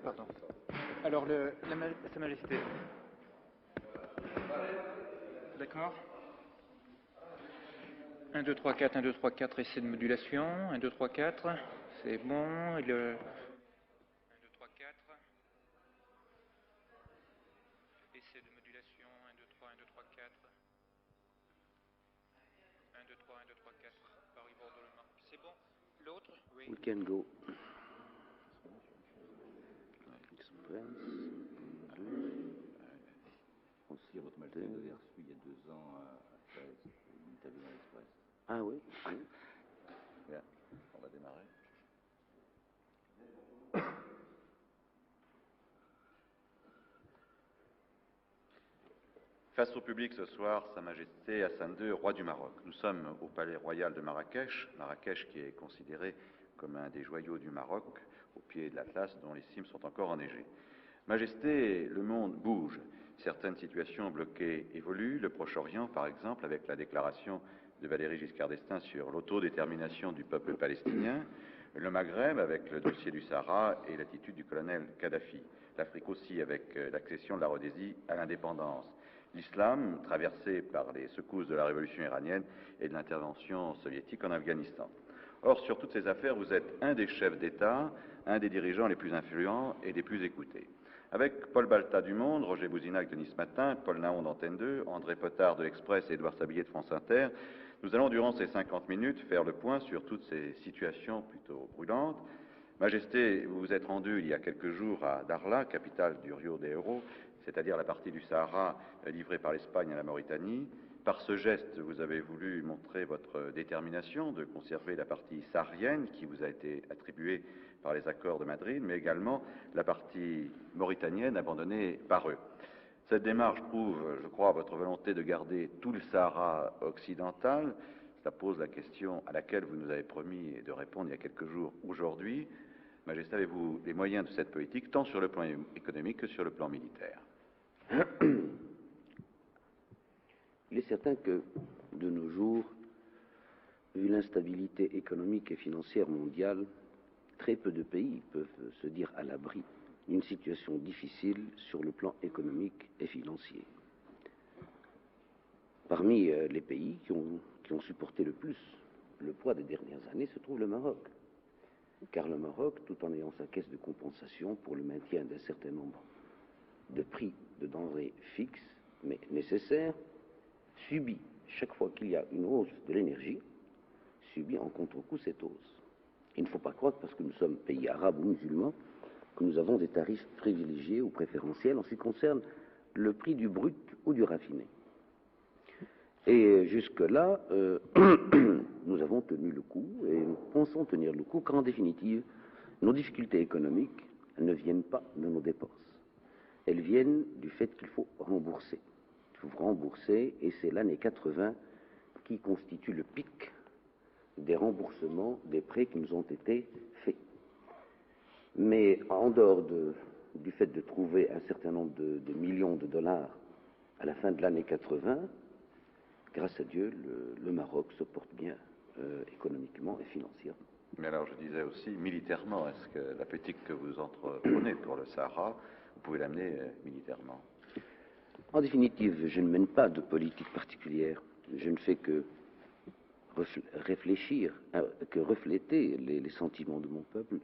Pardon. Alors, Sa Majesté. D'accord. 1, 2, 3, 4, 1, 2, 3, 4, essai de modulation. 1, 2, 3, 4, c'est bon. Et le 1, 2, 3, 4. Essai de modulation. 1, 2, 3, 1, 2, 3, 4. 1, 2, 3, 1, 2, 3, 4. Paris Bordeaux-Le Mans. C'est bon. L'autre? Oui. We can go. Express. Si votre Majesté vous avez reçu il y a 2 ans à une interview dans l'Express. Ah oui. Bien, on va démarrer. Face au public ce soir, Sa Majesté Hassan II, roi du Maroc. Nous sommes au Palais Royal de Marrakech, Marrakech qui est considéré comme un des joyaux du Maroc, au pied de l'Atlas, dont les cimes sont encore enneigées. Majesté, le monde bouge. Certaines situations bloquées évoluent. Le Proche-Orient, par exemple, avec la déclaration de Valéry Giscard d'Estaing sur l'autodétermination du peuple palestinien. Le Maghreb, avec le dossier du Sahara et l'attitude du colonel Kadhafi. L'Afrique aussi, avec l'accession de la Rhodésie à l'indépendance. L'islam, traversé par les secousses de la révolution iranienne et de l'intervention soviétique en Afghanistan. Or, sur toutes ces affaires, vous êtes un des chefs d'État, un des dirigeants les plus influents et les plus écoutés. Avec Paul Balta du Monde, Roger Bouzinac de Nice Matin, Paul Naon d'Antenne 2, André Potard de l'Express et Édouard Sabillet de France Inter, nous allons durant ces 50 minutes faire le point sur toutes ces situations plutôt brûlantes. Majesté, vous vous êtes rendu il y a quelques jours à Darla, capitale du Rio de Janeiro, c'est-à-dire la partie du Sahara livrée par l'Espagne à la Mauritanie. Par ce geste, vous avez voulu montrer votre détermination de conserver la partie saharienne qui vous a été attribuée par les accords de Madrid, mais également la partie mauritanienne abandonnée par eux. Cette démarche prouve, je crois, votre volonté de garder tout le Sahara occidental. Cela pose la question à laquelle vous nous avez promis de répondre il y a quelques jours aujourd'hui. Majesté, avez-vous les moyens de cette politique, tant sur le plan économique que sur le plan militaire? Il est certain que, de nos jours, vu l'instabilité économique et financière mondiale, très peu de pays peuvent se dire à l'abri d'une situation difficile sur le plan économique et financier. Parmi les pays qui ont supporté le plus le poids des dernières années se trouve le Maroc. Car le Maroc, tout en ayant sa caisse de compensation pour le maintien d'un certain nombre de prix de denrées fixes, mais nécessaires, subit, chaque fois qu'il y a une hausse de l'énergie, subit en contre-coup cette hausse. Il ne faut pas croire que parce que nous sommes pays arabes ou musulmans, que nous avons des tarifs privilégiés ou préférentiels en ce qui concerne le prix du brut ou du raffiné. Et jusque-là, nous avons tenu le coup et nous pensons tenir le coup, car en définitive, nos difficultés économiques ne viennent pas de nos dépenses. Elles viennent du fait qu'il faut rembourser. Il faut rembourser, et c'est l'année 80 qui constitue le pic des remboursements des prêts qui nous ont été faits. Mais en dehors du fait de trouver un certain nombre de millions de dollars à la fin de l'année 80, grâce à Dieu, le Maroc se porte bien économiquement et financièrement. Mais alors je disais aussi militairement, est-ce que la politique que vous entreprenez pour le Sahara, vous pouvez l'amener militairement? En définitive, je ne mène pas de politique particulière. Je ne fais que réfléchir, que refléter les sentiments de mon peuple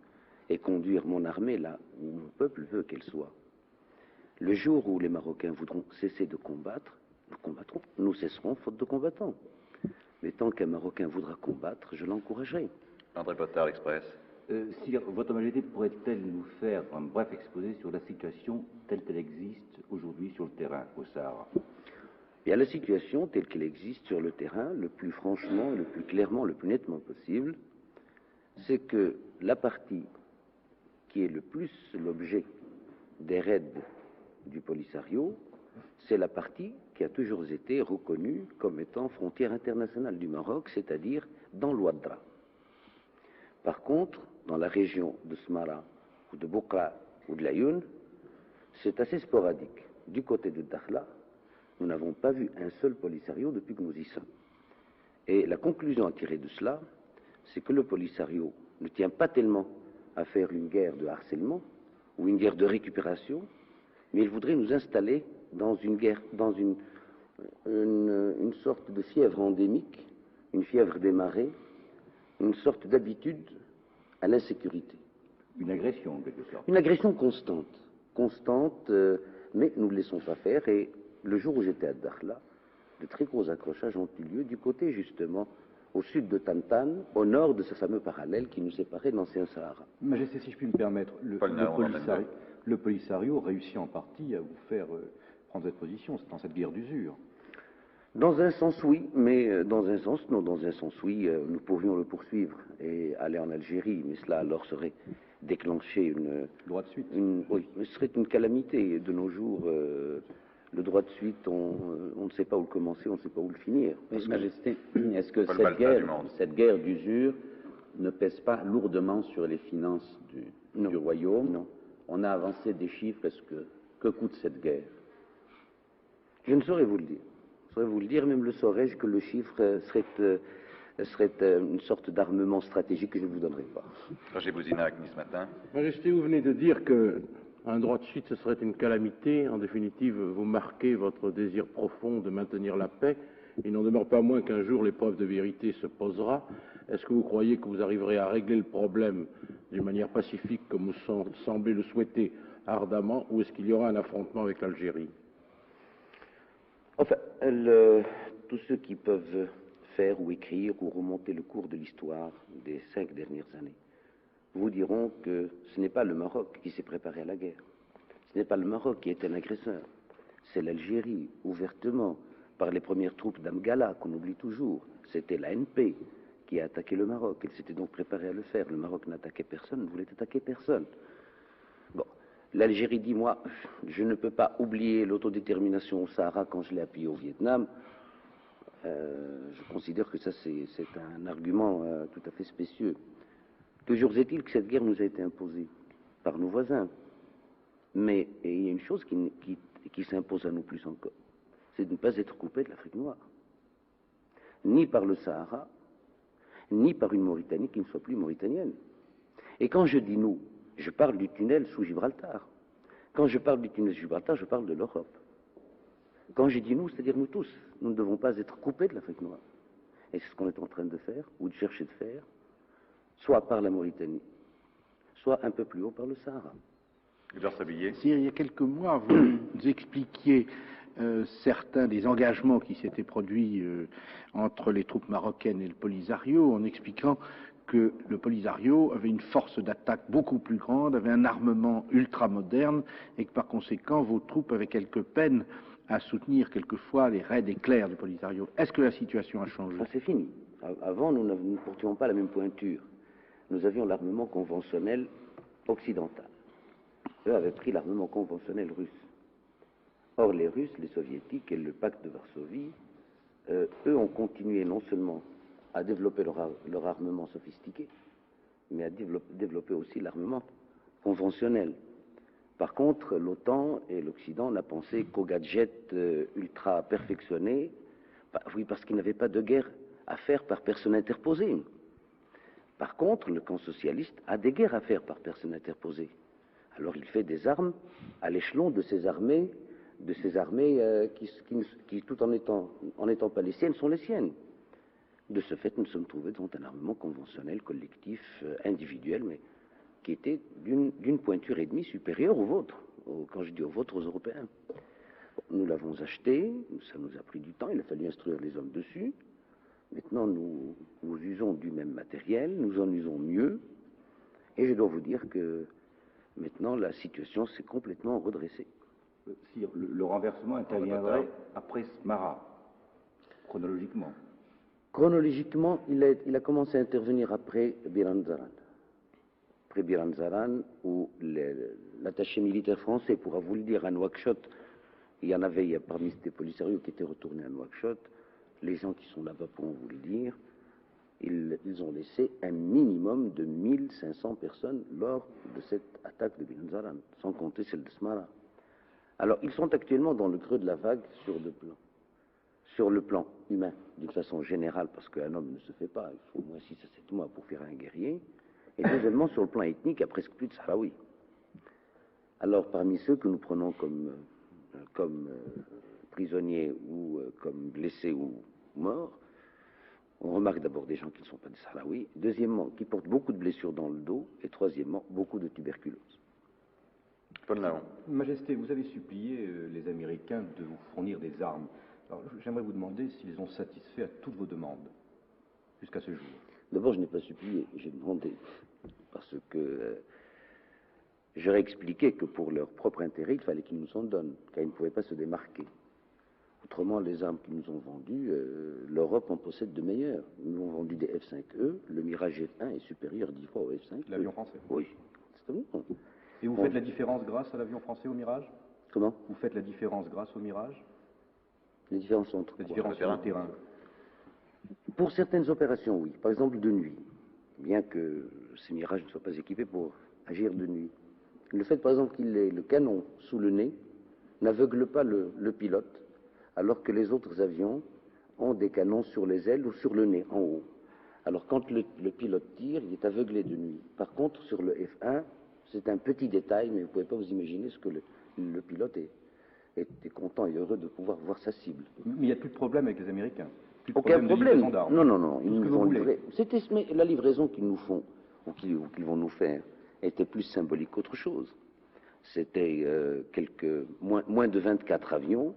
et conduire mon armée là où mon peuple veut qu'elle soit. Le jour où les Marocains voudront cesser de combattre, nous combattrons, nous cesserons faute de combattants. Mais tant qu'un Marocain voudra combattre, je l'encouragerai. André Potard, Express. Sire, votre Majesté pourrait-elle nous faire un bref exposé sur la situation telle qu'elle existe aujourd'hui sur le terrain au Sahara? Bien, la situation telle qu'elle existe sur le terrain, le plus franchement, le plus clairement, le plus nettement possible, c'est que la partie qui est le plus l'objet des raids du Polisario, c'est la partie qui a toujours été reconnue comme étant frontière internationale du Maroc, c'est-à-dire dans l'Ouadra. Par contre, dans la région de Smara, ou de Boukra, ou de Laayoune, c'est assez sporadique. Du côté de Dakhla, nous n'avons pas vu un seul Polisario depuis que nous y sommes. Et la conclusion à tirer de cela, c'est que le Polisario ne tient pas tellement à faire une guerre de harcèlement ou une guerre de récupération, mais il voudrait nous installer dans une guerre, dans une sorte de fièvre endémique, une fièvre des marais, une sorte d'habitude à l'insécurité. Une agression, en quelque sorte. Une agression constante, mais nous ne le laissons pas faire. Et le jour où j'étais à Dakhla, de très gros accrochages ont eu lieu du côté, justement, au sud de Tantan, au nord de ce fameux parallèle qui nous séparait de l'ancien Sahara. Majesté, si je puis me permettre, le Polisario réussit en partie à vous faire prendre cette position dans cette guerre d'usure. Dans un sens, oui, mais dans un sens, non. Dans un sens, oui, nous pourrions le poursuivre et aller en Algérie, mais cela alors serait déclencher une... Droit de suite. Oui, ce serait une calamité. De nos jours, le droit de suite, on ne sait pas où le commencer, on ne sait pas où le finir. Majesté, est-ce que cette guerre d'usure ne pèse pas lourdement sur les finances du royaume? Non. On a avancé des chiffres. Que coûte cette guerre? Je ne saurais vous le dire. Même le saurais-je que le chiffre serait une sorte d'armement stratégique que je ne vous donnerai pas. Roger Bouzinac, ce matin. Majesté, vous venez de dire qu'un droit de suite, ce serait une calamité. En définitive, vous marquez votre désir profond de maintenir la paix. Il n'en demeure pas moins qu'un jour l'épreuve de vérité se posera. Est-ce que vous croyez que vous arriverez à régler le problème d'une manière pacifique, comme vous semblez le souhaiter ardemment, ou est-ce qu'il y aura un affrontement avec l'Algérie? Enfin, tous ceux qui peuvent faire ou écrire ou remonter le cours de l'histoire des 5 dernières années vous diront que ce n'est pas le Maroc qui s'est préparé à la guerre. Ce n'est pas le Maroc qui est un agresseur. C'est l'Algérie, ouvertement, par les premières troupes d'Amgala, qu'on oublie toujours. C'était l'ANP qui a attaqué le Maroc. Elle s'était donc préparée à le faire. Le Maroc n'attaquait personne, ne voulait attaquer personne. Bon. L'Algérie dit, moi, je ne peux pas oublier l'autodétermination au Sahara quand je l'ai appuyé au Vietnam. Je considère que ça, c'est un argument tout à fait spécieux. Toujours est-il que cette guerre nous a été imposée par nos voisins. Mais il y a une chose qui s'impose à nous plus encore, c'est de ne pas être coupé de l'Afrique noire. Ni par le Sahara, ni par une Mauritanie qui ne soit plus mauritanienne. Et quand je dis nous, je parle du tunnel sous Gibraltar. Quand je parle du tunnel sous Gibraltar, je parle de l'Europe. Quand je dis nous, c'est-à-dire nous tous, nous ne devons pas être coupés de l'Afrique noire. Et c'est ce qu'on est en train de faire, ou de chercher de faire, soit par la Mauritanie, soit un peu plus haut par le Sahara. Il y a quelques mois, vous nous expliquiez certains des engagements qui s'étaient produits entre les troupes marocaines et le Polisario, en expliquant que le Polisario avait une force d'attaque beaucoup plus grande, avait un armement ultra moderne, et que par conséquent vos troupes avaient quelques peines à soutenir quelquefois les raids éclairs du Polisario. Est-ce que la situation a changé? C'est fini. Avant, nous ne portions pas la même pointure. Nous avions l'armement conventionnel occidental. Eux avaient pris l'armement conventionnel russe. Or, les Russes, les Soviétiques et le pacte de Varsovie, eux ont continué non seulement à développer leur armement sophistiqué, mais à développer aussi l'armement conventionnel. Par contre, l'OTAN et l'Occident n'a pensé qu'aux gadgets ultra perfectionnés, oui, parce qu'ils n'avaient pas de guerre à faire par personne interposée. Par contre, le camp socialiste a des guerres à faire par personne interposée. Alors il fait des armes à l'échelon de ces armées, qui tout en étant pas les siennes, sont les siennes. De ce fait, nous nous sommes trouvés devant un armement conventionnel, collectif, individuel, mais qui était d'une pointure et demie supérieure au vôtre. Quand je dis au vôtre, aux Européens. Nous l'avons acheté, ça nous a pris du temps, il a fallu instruire les hommes dessus. Maintenant, nous usons du même matériel, nous en usons mieux, et je dois vous dire que maintenant, la situation s'est complètement redressée. Si le renversement interviendrait après Smara, chronologiquement. Chronologiquement, il a commencé à intervenir après Biranzaran. Après Biranzaran, où l'attaché militaire français pourra vous le dire, à Nouakchott, il y en avait parmi ces policiers qui étaient retournés à Nouakchott. Les gens qui sont là-bas pourront vous le dire. Ils ont laissé un minimum de 1500 personnes lors de cette attaque de Biranzaran, sans compter celle de Smara. Alors, ils sont actuellement dans le creux de la vague sur deux plans. sur le plan humain, d'une façon générale, parce qu'un homme ne se fait pas, il faut au moins 6 à 7 mois pour faire un guerrier, et deuxièmement, sur le plan ethnique, il y a presque plus de Sahraouis. Alors, parmi ceux que nous prenons comme prisonniers ou comme blessés ou morts, on remarque d'abord des gens qui ne sont pas des Sahraouis, deuxièmement, qui portent beaucoup de blessures dans le dos, et troisièmement, beaucoup de tuberculose. Paul Naon. Majesté, vous avez supplié les Américains de vous fournir des armes. Alors, j'aimerais vous demander s'ils ont satisfait à toutes vos demandes, jusqu'à ce jour. D'abord, je n'ai pas supplié, j'ai demandé, parce que j'aurais expliqué que pour leur propre intérêt, il fallait qu'ils nous en donnent, car ils ne pouvaient pas se démarquer. Autrement, les armes qu'ils nous ont vendues, l'Europe en possède de meilleures. Ils nous ont vendu des F-5E, le Mirage F1 est supérieur 10 fois au F-5E. L'avion français? Oui, c'est bon. Et vous faites la différence grâce à l'avion français au Mirage? Comment? Vous faites la différence grâce au Mirage? La différence entre la différence sur le terrain. Pour certaines opérations, oui. Par exemple, de nuit. Bien que ces Mirages ne soient pas équipés pour agir de nuit. Le fait, par exemple, qu'il ait le canon sous le nez n'aveugle pas le pilote, alors que les autres avions ont des canons sur les ailes ou sur le nez, en haut. Alors, quand le pilote tire, il est aveuglé de nuit. Par contre, sur le F1, c'est un petit détail, mais vous ne pouvez pas vous imaginer ce que le pilote était content et heureux de pouvoir voir sa cible. Mais il n'y a plus de problème avec les Américains. Plus de Aucun problème. Non. Ils nous ont livré. C'était la livraison qu'ils nous font, ou qu'ils vont nous faire, était plus symbolique qu'autre chose. C'était moins de 24 avions,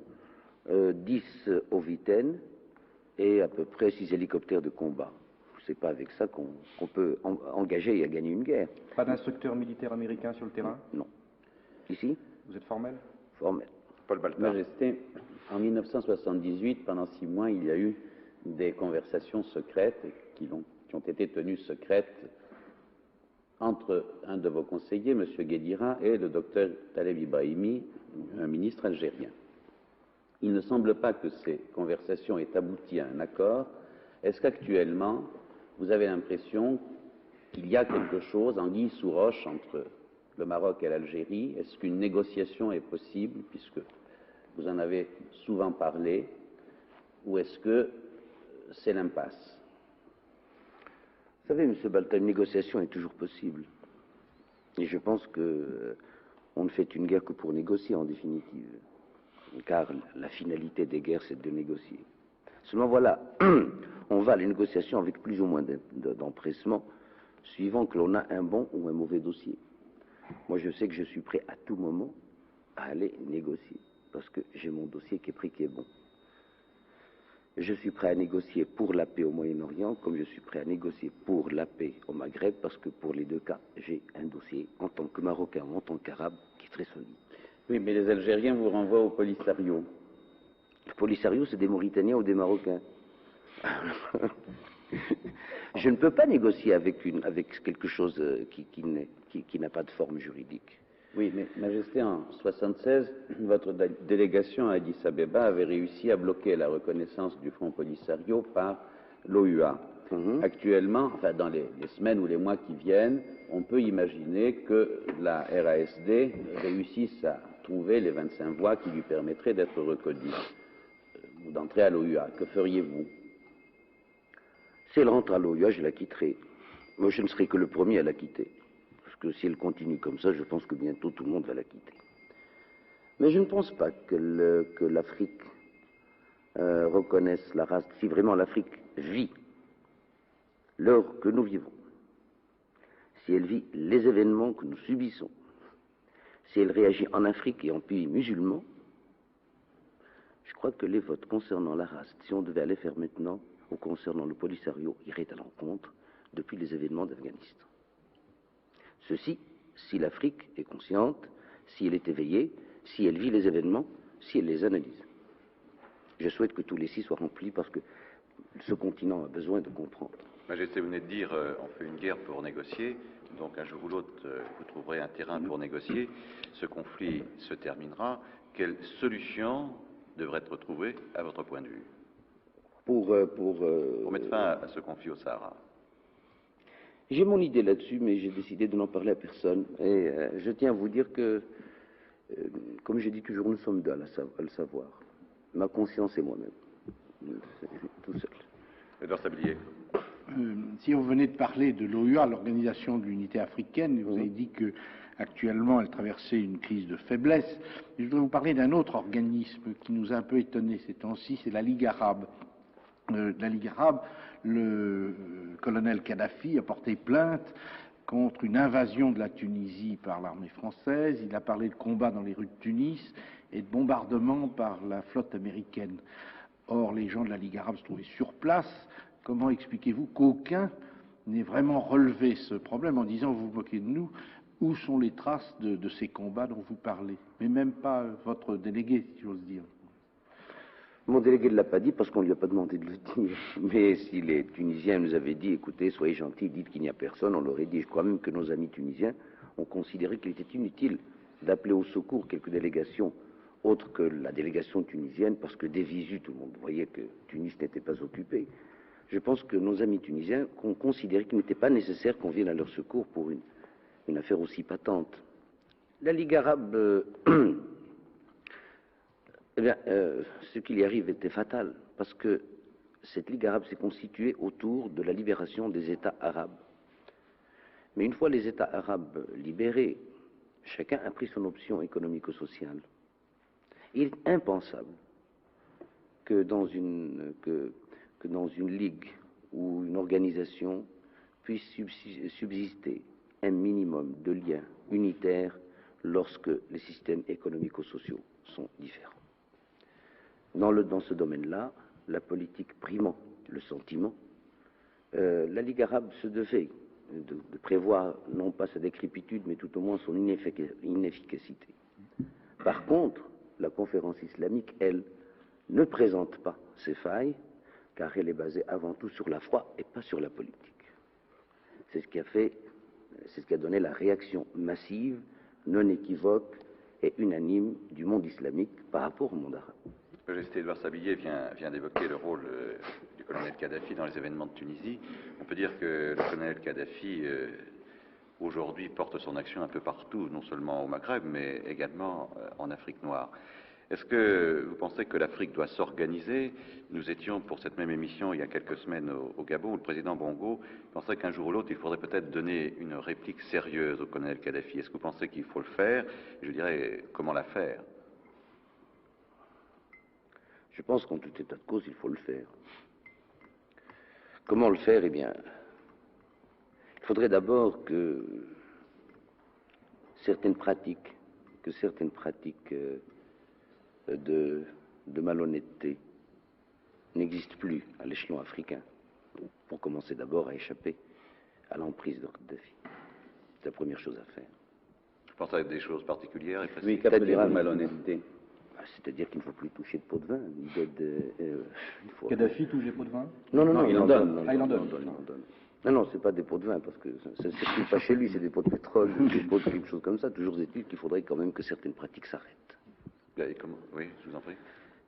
10 Oviten et à peu près 6 hélicoptères de combat. C'est pas avec ça qu'on peut engager et gagner une guerre. Pas d'instructeur militaire américain sur le terrain? Non. Ici? Vous êtes formel? Formel. Paul Baltard. Majesté, en 1978, pendant 6 mois, il y a eu des conversations secrètes qui ont été tenues secrètes entre un de vos conseillers, M. Guédira, et le docteur Taleb Ibrahimi, un ministre algérien. Il ne semble pas que ces conversations aient abouti à un accord. Est-ce qu'actuellement, vous avez l'impression qu'il y a quelque chose, anguille sous roche, entre le Maroc et l'Algérie? Est-ce qu'une négociation est possible, puisque vous en avez souvent parlé, ou est-ce que c'est l'impasse? Vous savez, M. Balta, une négociation est toujours possible. Et je pense qu'on ne fait une guerre que pour négocier, en définitive. Car la finalité des guerres, c'est de négocier. Seulement, voilà, on va à les négociations avec plus ou moins d'empressement, suivant que l'on a un bon ou un mauvais dossier. Moi, je sais que je suis prêt à tout moment à aller négocier, parce que j'ai mon dossier qui est pris, qui est bon. Je suis prêt à négocier pour la paix au Moyen-Orient, comme je suis prêt à négocier pour la paix au Maghreb, parce que pour les deux cas, j'ai un dossier, en tant que Marocain ou en tant qu'Arabe, qui est très solide. Oui, mais les Algériens vous renvoient au Polisario. Le Polisario, c'est des Mauritaniens ou des Marocains. Je ne peux pas négocier avec quelque chose qui n'a pas de forme juridique. Oui, mais Majesté, en 1976, votre délégation à Addis Abeba avait réussi à bloquer la reconnaissance du Front Polisario par l'OUA. Actuellement, enfin dans les semaines ou les mois qui viennent, on peut imaginer que la RASD réussisse à trouver les 25 voix qui lui permettraient d'être reconnue ou d'entrer à l'OUA. Que feriez-vous? Si elle rentre à l'OUA, je la quitterai. Moi, je ne serai que le premier à la quitter. Parce que si elle continue comme ça, je pense que bientôt tout le monde va la quitter. Mais je ne pense pas que l'Afrique reconnaisse la race. Si vraiment l'Afrique vit l'heure que nous vivons, si elle vit les événements que nous subissons, si elle réagit en Afrique et en pays musulmans, je crois que les votes concernant la race, si on devait aller faire maintenant, ou concernant le Polisario, iraient à l'encontre depuis les événements d'Afghanistan. Ceci, si l'Afrique est consciente, si elle est éveillée, si elle vit les événements, si elle les analyse. Je souhaite que tous les 6 soient remplis parce que ce continent a besoin de comprendre. Majesté, vous venez de dire on fait une guerre pour négocier, donc un jour ou l'autre vous trouverez un terrain pour négocier. Ce conflit se terminera. Quelle solution devrait être trouvée à votre point de vue pour mettre fin à ce conflit au Sahara? J'ai mon idée là-dessus, mais j'ai décidé de n'en parler à personne. Et je tiens à vous dire que, comme je dis toujours, nous sommes deux à le savoir. Ma conscience et moi-même. tout seul. Edouard Sablier. Si vous venez de parler de l'OUA, l'Organisation de l'Unité africaine, vous avez dit que actuellement elle traversait une crise de faiblesse. Je voudrais vous parler d'un autre organisme qui nous a un peu étonnés ces temps-ci, c'est la Ligue arabe. La Ligue arabe, le colonel Kadhafi a porté plainte contre une invasion de la Tunisie par l'armée française. Il a parlé de combats dans les rues de Tunis et de bombardements par la flotte américaine. Or, les gens de la Ligue arabe se trouvaient sur place. Comment expliquez-vous qu'aucun n'ait vraiment relevé ce problème en disant « vous vous moquez de nous, où sont les traces de ces combats dont vous parlez ?» Mais même pas votre délégué, si j'ose dire. Mon délégué ne l'a pas dit parce qu'on ne lui a pas demandé de le dire. Mais si les Tunisiens nous avaient dit « écoutez, soyez gentils, dites qu'il n'y a personne », on l'aurait dit. Je crois même que nos amis tunisiens ont considéré qu'il était inutile d'appeler au secours quelques délégations autres que la délégation tunisienne, parce que des visus, tout le monde voyait que Tunis n'était pas occupée. Je pense que nos amis tunisiens ont considéré qu'il n'était pas nécessaire qu'on vienne à leur secours pour une affaire aussi patente. La Ligue arabe, eh bien, ce qui y arrive était fatal, parce que cette Ligue arabe s'est constituée autour de la libération des États arabes. Mais une fois les États arabes libérés, chacun a pris son option économico-sociale. Il est impensable que dans une ligue ou une organisation puisse subsister un minimum de liens unitaires lorsque les systèmes économico-sociaux sont différents. Dans ce domaine-là, la politique primant le sentiment, la Ligue arabe se devait de prévoir non pas sa décrépitude, mais tout au moins son inefficacité. Par contre, la conférence islamique, elle, ne présente pas ces failles, car elle est basée avant tout sur la foi et pas sur la politique. C'est ce qui a donné la réaction massive, non équivoque et unanime du monde islamique par rapport au monde arabe. Majesté Edouard Sablier vient d'évoquer le rôle du colonel Kadhafi dans les événements de Tunisie. On peut dire que le colonel Kadhafi, aujourd'hui, porte son action un peu partout, non seulement au Maghreb, mais également en Afrique noire. Est-ce que vous pensez que l'Afrique doit s'organiser? Nous étions pour cette même émission il y a quelques semaines au Gabon, où le président Bongo pensait qu'un jour ou l'autre, il faudrait peut-être donner une réplique sérieuse au colonel Kadhafi. Est-ce que vous pensez qu'il faut le faire? Je dirais, comment la faire? Je pense qu'en tout état de cause, il faut le faire. Comment le faire? Eh bien, il faudrait d'abord que certaines pratiques de malhonnêteté n'existent plus à l'échelon africain, pour commencer d'abord à échapper à l'emprise de Kadhafi. C'est la première chose à faire. Je pense à des choses particulières et précises. Oui, qu'appelez-vous malhonnêteté? C'est-à-dire qu'il ne faut plus toucher de pot de vin. Kadhafi touche des pots de vin? Non, il en donne. Ah, il en donne. Non, c'est pas des pots de vin, parce que ça ne circule pas chez lui, c'est des pots de pétrole, des pots de quelque chose comme ça. Toujours est-il qu'il faudrait quand même que certaines pratiques s'arrêtent. Et comment? Oui, je vous en prie.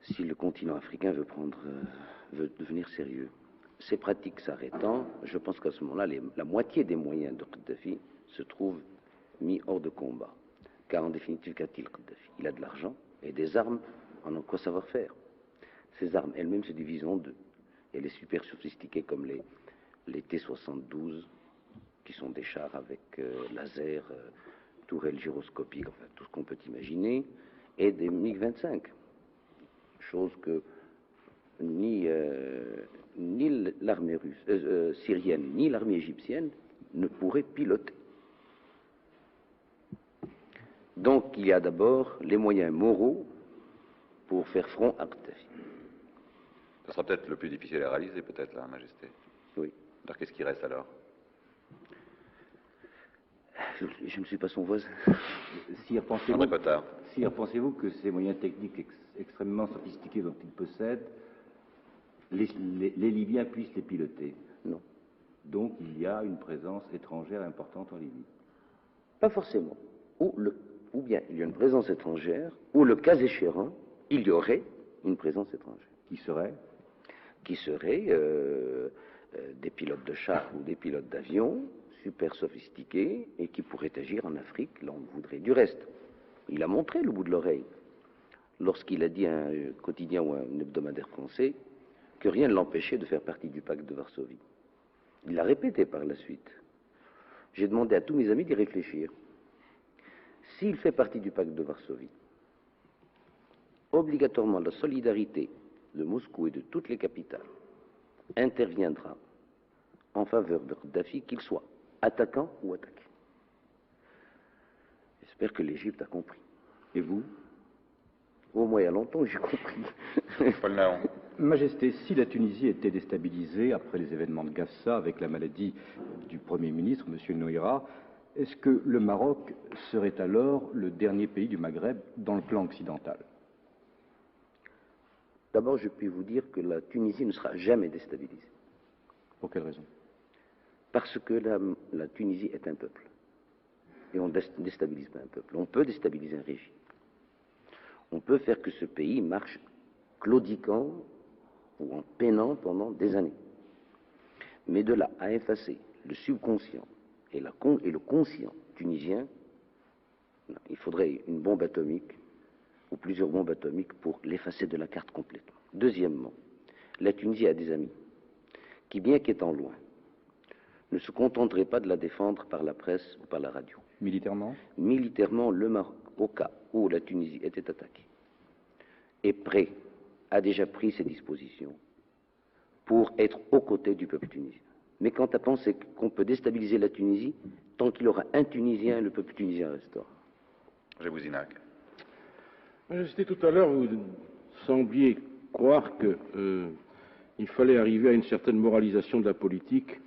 Si le continent africain veut devenir sérieux, ces pratiques s'arrêtant, je pense qu'à ce moment-là, la moitié des moyens de Kadhafi se trouvent mis hors de combat. Car en définitive, qu'a-t-il Kadhafi? Il a de l'argent et des armes en quoi savoir-faire. Ces armes elles-mêmes se divisent en deux. Il y a les super sophistiqués comme les T-72, qui sont des chars avec laser, tourelles gyroscopiques, enfin tout ce qu'on peut imaginer, et des MiG-25, chose que ni l'armée syrienne ni l'armée égyptienne ne pourraient piloter. Donc il y a d'abord les moyens moraux pour faire front à Kadhafi. Ce sera peut-être le plus difficile à réaliser, peut-être, là, Majesté. Oui. Alors qu'est-ce qui reste alors? Je ne suis pas son voisin. S'y André Potard. pensez-vous que ces moyens techniques extrêmement sophistiqués dont il possède, les Libyens puissent les piloter? Non. Donc il y a une présence étrangère importante en Libye? Pas forcément. Ou bien il y a une présence étrangère, ou le cas échéant, il y aurait une présence étrangère. Qui serait des pilotes de chars ou des pilotes d'avion super sophistiqués et qui pourraient agir en Afrique, là on voudrait. Du reste, il a montré le bout de l'oreille lorsqu'il a dit à un quotidien ou à un hebdomadaire français que rien ne l'empêchait de faire partie du pacte de Varsovie. Il l'a répété par la suite. J'ai demandé à tous mes amis d'y réfléchir. S'il fait partie du pacte de Varsovie, obligatoirement la solidarité de Moscou et de toutes les capitales interviendra en faveur de Kadhafi, qu'il soit attaquant ou attaqué. J'espère que l'Égypte a compris. Et vous? Au moins, il y a longtemps, j'ai compris. Paul Naon. Majesté, si la Tunisie était déstabilisée après les événements de Gafsa avec la maladie du Premier ministre, M. Noïra, est-ce que le Maroc serait alors le dernier pays du Maghreb dans le plan occidental? D'abord, je puis vous dire que la Tunisie ne sera jamais déstabilisée. Pour quelle raison? Parce que la Tunisie est un peuple. Et on ne déstabilise pas un peuple. On peut déstabiliser un régime. On peut faire que ce pays marche claudiquant ou en peinant pendant des années. Mais de là à effacer le subconscient et le conscient tunisien, non, il faudrait une bombe atomique ou plusieurs bombes atomiques pour l'effacer de la carte complètement. Deuxièmement, la Tunisie a des amis qui, bien qu'étant loin, ne se contenteraient pas de la défendre par la presse ou par la radio. Militairement? Militairement, le Maroc, au cas où la Tunisie était attaquée, est prêt, a déjà pris ses dispositions pour être aux côtés du peuple tunisien. Mais quant à penser qu'on peut déstabiliser la Tunisie, tant qu'il y aura un Tunisien, le peuple tunisien restera. Jebouzinak. Majesté, tout à l'heure, vous sembliez croire qu'il fallait arriver à une certaine moralisation de la politique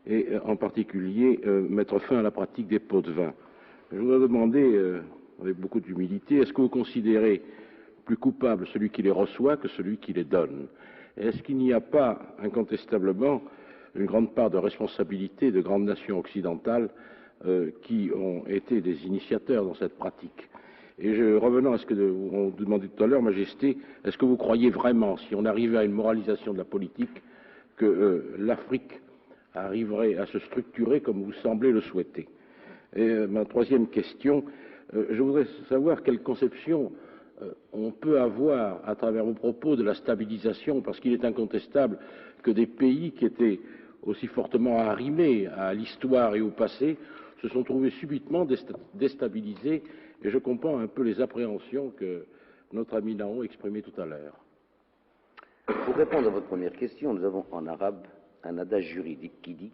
et en particulier mettre fin à la pratique des pots de vin. Je voudrais demander, avec beaucoup d'humilité, est-ce que vous considérez plus coupable celui qui les reçoit que celui qui les donne? Est-ce qu'il n'y a pas incontestablement une grande part de responsabilité de grandes nations occidentales qui ont été des initiateurs dans cette pratique? Et revenant à ce qu'on vous demandait tout à l'heure, Majesté, est-ce que vous croyez vraiment, si on arrivait à une moralisation de la politique, que l'Afrique arriverait à se structurer comme vous semblez le souhaiter? Et ma troisième question, je voudrais savoir quelle conception on peut avoir à travers vos propos de la stabilisation, parce qu'il est incontestable que des pays qui étaient aussi fortement arrimés à l'histoire et au passé se sont trouvés subitement déstabilisés, et je comprends un peu les appréhensions que notre ami Naon exprimait tout à l'heure. Pour répondre à votre première question, nous avons en arabe un adage juridique qui dit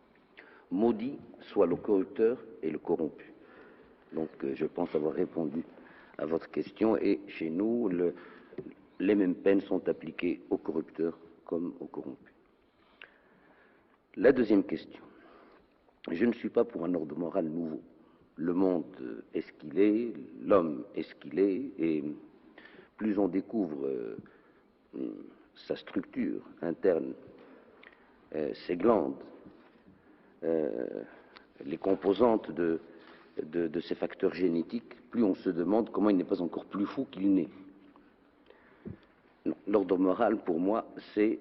« Maudit soit le corrupteur et le corrompu ». Donc je pense avoir répondu à votre question, et chez nous, les mêmes peines sont appliquées aux corrupteurs comme aux corrompus. La deuxième question. Je ne suis pas pour un ordre moral nouveau. Le monde est ce qu'il est, l'homme est ce qu'il est, et plus on découvre sa structure interne, ses glandes, les composantes de ces facteurs génétiques, plus on se demande comment il n'est pas encore plus fou qu'il n'est. L'ordre moral, pour moi, c'est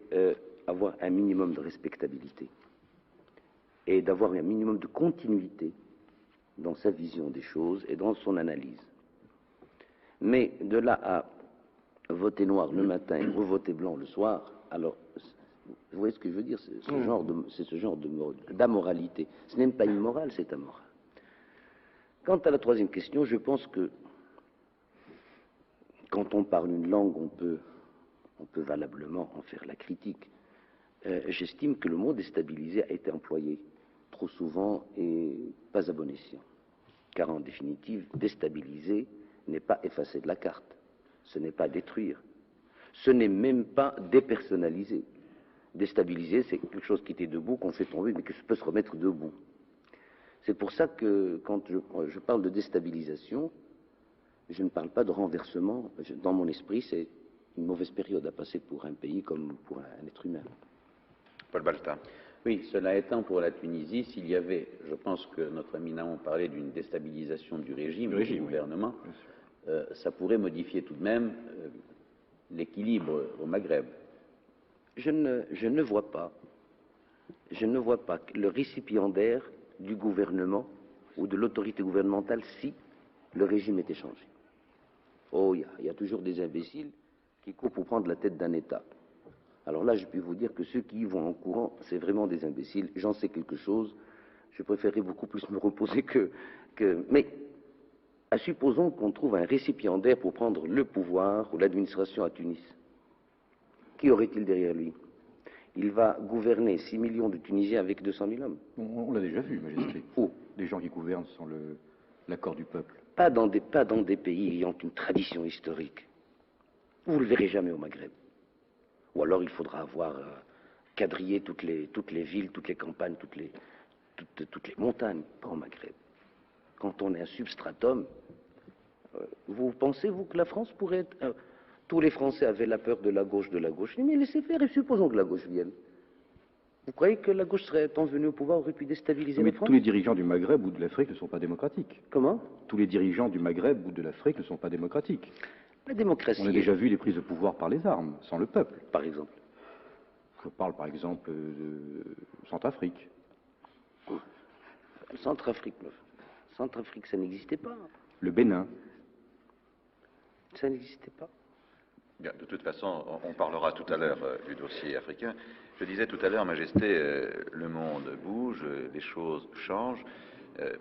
avoir un minimum de respectabilité et d'avoir un minimum de continuité dans sa vision des choses et dans son analyse. Mais de là à voter noir le matin et revoter blanc le soir, alors, vous voyez ce que je veux dire, c'est ce genre d'amoralité. Ce n'est même pas immoral, c'est amoral. Quant à la troisième question, je pense que quand on parle une langue, on peut valablement en faire la critique. J'estime que le mot déstabilisé a été employé trop souvent et pas à bon escient. Car en définitive, déstabiliser n'est pas effacer de la carte, ce n'est pas détruire, ce n'est même pas dépersonnaliser. Déstabiliser, c'est quelque chose qui était debout, qu'on fait tomber, mais qui peut se remettre debout. C'est pour ça que quand je parle de déstabilisation, je ne parle pas de renversement. Dans mon esprit, c'est une mauvaise période à passer pour un pays comme pour un être humain. Paul Baltin. Oui, cela étant, pour la Tunisie, s'il y avait, je pense que notre ami Naon parlait d'une déstabilisation du régime, du gouvernement, oui, ça pourrait modifier tout de même l'équilibre au Maghreb. Je ne vois pas le récipiendaire du gouvernement ou de l'autorité gouvernementale si le régime était changé. Oh, il y a toujours des imbéciles qui courent pour prendre la tête d'un État. Alors là, je peux vous dire que ceux qui y vont en courant, c'est vraiment des imbéciles. J'en sais quelque chose. Je préférerais beaucoup plus me reposer que... Mais, supposons qu'on trouve un récipiendaire pour prendre le pouvoir ou l'administration à Tunis. Qui aurait-il derrière lui? Il va gouverner 6 millions de Tunisiens avec 200 000 hommes. On l'a déjà vu, Majesté. Où? Des gens qui gouvernent sans l'accord du peuple. Pas dans des pays ayant une tradition historique. Vous ne le verrez jamais au Maghreb. Ou alors il faudra avoir quadrillé toutes les villes, toutes les campagnes, toutes les montagnes, pas au Maghreb. Quand on est un substratum, vous pensez, vous, que la France pourrait être... tous les Français avaient la peur de la gauche, mais laissez faire, et supposons que la gauche vienne. Vous croyez que la gauche serait, étant venue au pouvoir, aurait pu déstabiliser la France? Tous les dirigeants du Maghreb ou de l'Afrique ne sont pas démocratiques. Comment? Tous les dirigeants du Maghreb ou de l'Afrique ne sont pas démocratiques. La démocratie... On a déjà vu les prises de pouvoir par les armes, sans le peuple. Par exemple? Je parle par exemple de Centrafrique. Centrafrique, ça n'existait pas. Le Bénin. Ça n'existait pas. Bien, de toute façon, on parlera tout à l'heure du dossier africain. Je disais tout à l'heure, Majesté, le monde bouge, les choses changent.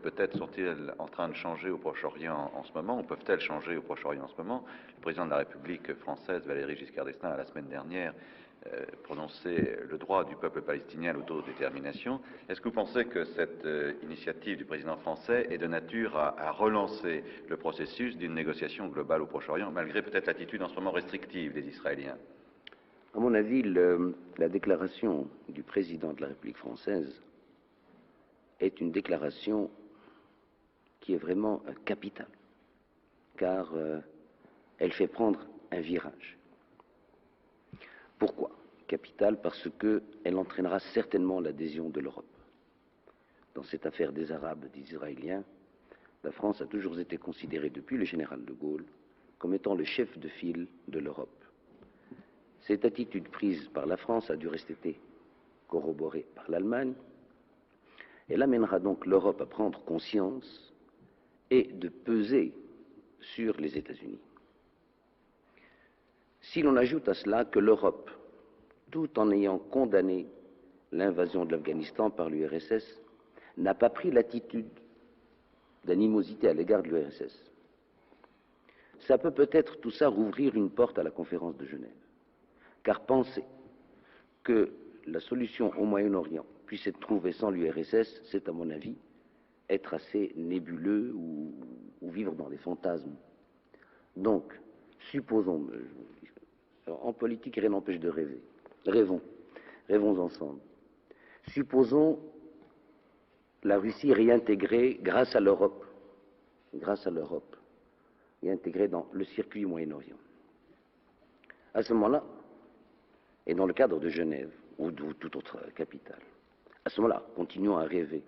Peut-être sont-ils en train de changer au Proche-Orient en ce moment, ou peuvent-elles changer au Proche-Orient en ce moment? Le président de la République française, Valéry Giscard d'Estaing, la semaine dernière, prononçait le droit du peuple palestinien à l'autodétermination. Est-ce que vous pensez que cette initiative du président français est de nature à relancer le processus d'une négociation globale au Proche-Orient, malgré peut-être l'attitude en ce moment restrictive des Israéliens? À mon avis, la déclaration du président de la République française est une déclaration qui est vraiment capitale, car elle fait prendre un virage. Pourquoi capitale? Parce qu'elle entraînera certainement l'adhésion de l'Europe. Dans cette affaire des Arabes, des Israéliens, la France a toujours été considérée depuis le général de Gaulle comme étant le chef de file de l'Europe. Cette attitude prise par la France a dû rester corroborée par l'Allemagne. Elle amènera donc l'Europe à prendre conscience et de peser sur les États-Unis. Si l'on ajoute à cela que l'Europe, tout en ayant condamné l'invasion de l'Afghanistan par l'URSS, n'a pas pris l'attitude d'animosité à l'égard de l'URSS, ça peut peut-être tout ça rouvrir une porte à la conférence de Genève. Car penser que la solution au Moyen-Orient puisse être trouvée sans l'URSS, c'est à mon avis être assez nébuleux ou vivre dans des fantasmes. Donc, supposons, en politique, rien n'empêche de rêver. Rêvons ensemble. Supposons la Russie réintégrée grâce à l'Europe, réintégrée dans le circuit Moyen-Orient. À ce moment-là, et dans le cadre de Genève ou de toute autre capitale, à ce moment-là, continuons à rêver,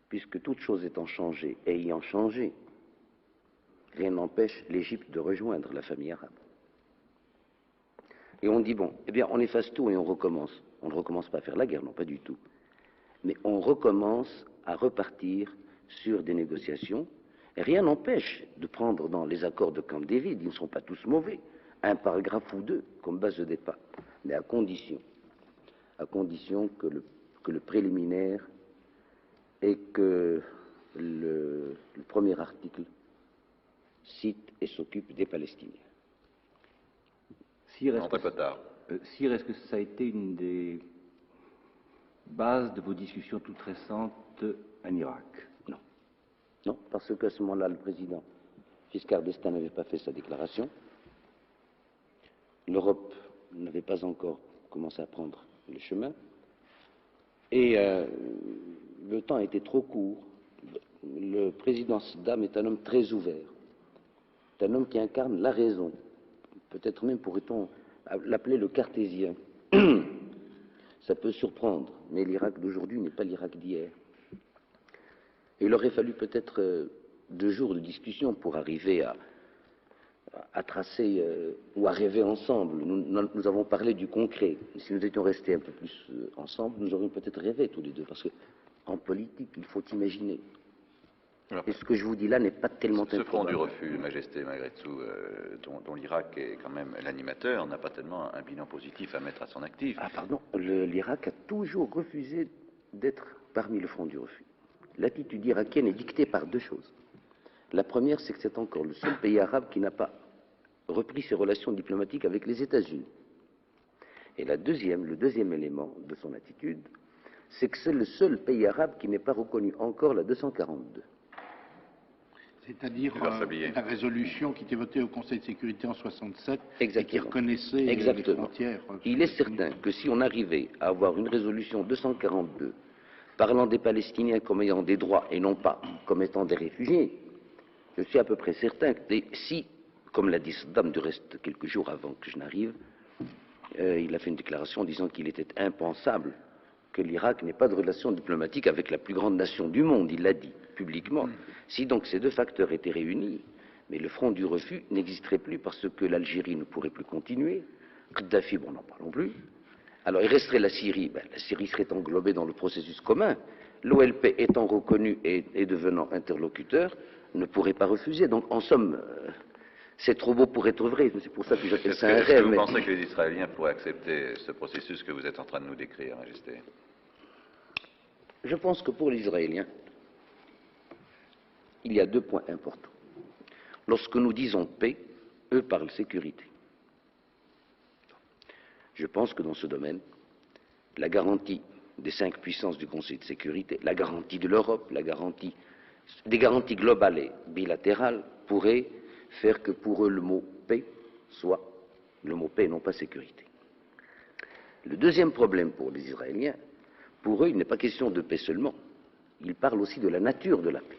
puisque toute chose étant changée et ayant changé, rien n'empêche l'Égypte de rejoindre la famille arabe. Et on dit, bon, eh bien, on efface tout et on recommence. On ne recommence pas à faire la guerre, non, pas du tout. Mais on recommence à repartir sur des négociations. Et rien n'empêche de prendre dans les accords de Camp David, ils ne sont pas tous mauvais, un paragraphe ou deux comme base de départ, mais à condition que le préliminaire et que le premier article cite et s'occupe des Palestiniens. Sire, est-ce que ça a été une des bases de vos discussions toutes récentes en Irak? Non. Non, parce qu'à ce moment-là, le président Giscard d'Estaing n'avait pas fait sa déclaration. L'Europe n'avait pas encore commencé à prendre le chemin. Et le temps était trop court. Le président Saddam est un homme très ouvert. C'est un homme qui incarne la raison. Peut-être même pourrait-on l'appeler le cartésien. Ça peut surprendre, mais l'Irak d'aujourd'hui n'est pas l'Irak d'hier. Il aurait fallu peut-être 2 jours de discussion pour arriver à tracer ou à rêver ensemble. Nous avons parlé du concret. Si nous étions restés un peu plus ensemble, nous aurions peut-être rêvé tous les deux, parce qu'en politique, il faut imaginer. Alors, et ce que je vous dis là n'est pas tellement ce front improbable. du refus, Majesté, malgré tout, dont l'Irak est quand même l'animateur, n'a pas tellement un bilan positif à mettre à son actif. Ah pardon, l'Irak a toujours refusé d'être parmi le front du refus. L'attitude irakienne est dictée par deux choses. La première, c'est que c'est encore le seul pays arabe qui n'a pas repris ses relations diplomatiques avec les États-Unis. Et le deuxième élément de son attitude, c'est que c'est le seul pays arabe qui n'ait pas reconnu encore la 242. C'est-à-dire la résolution qui était votée au Conseil de sécurité en 67 et qui reconnaissait les frontières. Il est certain que si on arrivait à avoir une résolution 242 parlant des Palestiniens comme ayant des droits et non pas comme étant des réfugiés, je suis à peu près certain que si, comme l'a dit Saddam du reste quelques jours avant que je n'arrive, il a fait une déclaration disant qu'il était impensable que l'Irak n'ait pas de relation diplomatique avec la plus grande nation du monde, il l'a dit publiquement. Si donc ces deux facteurs étaient réunis, mais le front du refus n'existerait plus parce que l'Algérie ne pourrait plus continuer, Kadhafi, bon, n'en parlons plus. Alors il resterait la Syrie, la Syrie serait englobée dans le processus commun. L'OLP étant reconnu et devenant interlocuteur, ne pourrait pas refuser. Donc en somme, c'est trop beau pour être vrai, c'est pour ça que j'appelle ça un rêve. Est-ce que vous pensez que les Israéliens pourraient accepter ce processus que vous êtes en train de nous décrire, Majesté? Je pense que pour les Israéliens, il y a deux points importants. Lorsque nous disons paix, eux parlent sécurité. Je pense que dans ce domaine, la garantie des 5 puissances du Conseil de sécurité, la garantie de l'Europe, des garanties globales et bilatérales pourraient faire que pour eux le mot paix soit le mot paix et non pas sécurité. Le deuxième problème pour les Israéliens, pour eux, il n'est pas question de paix seulement. Ils parlent aussi de la nature de la paix.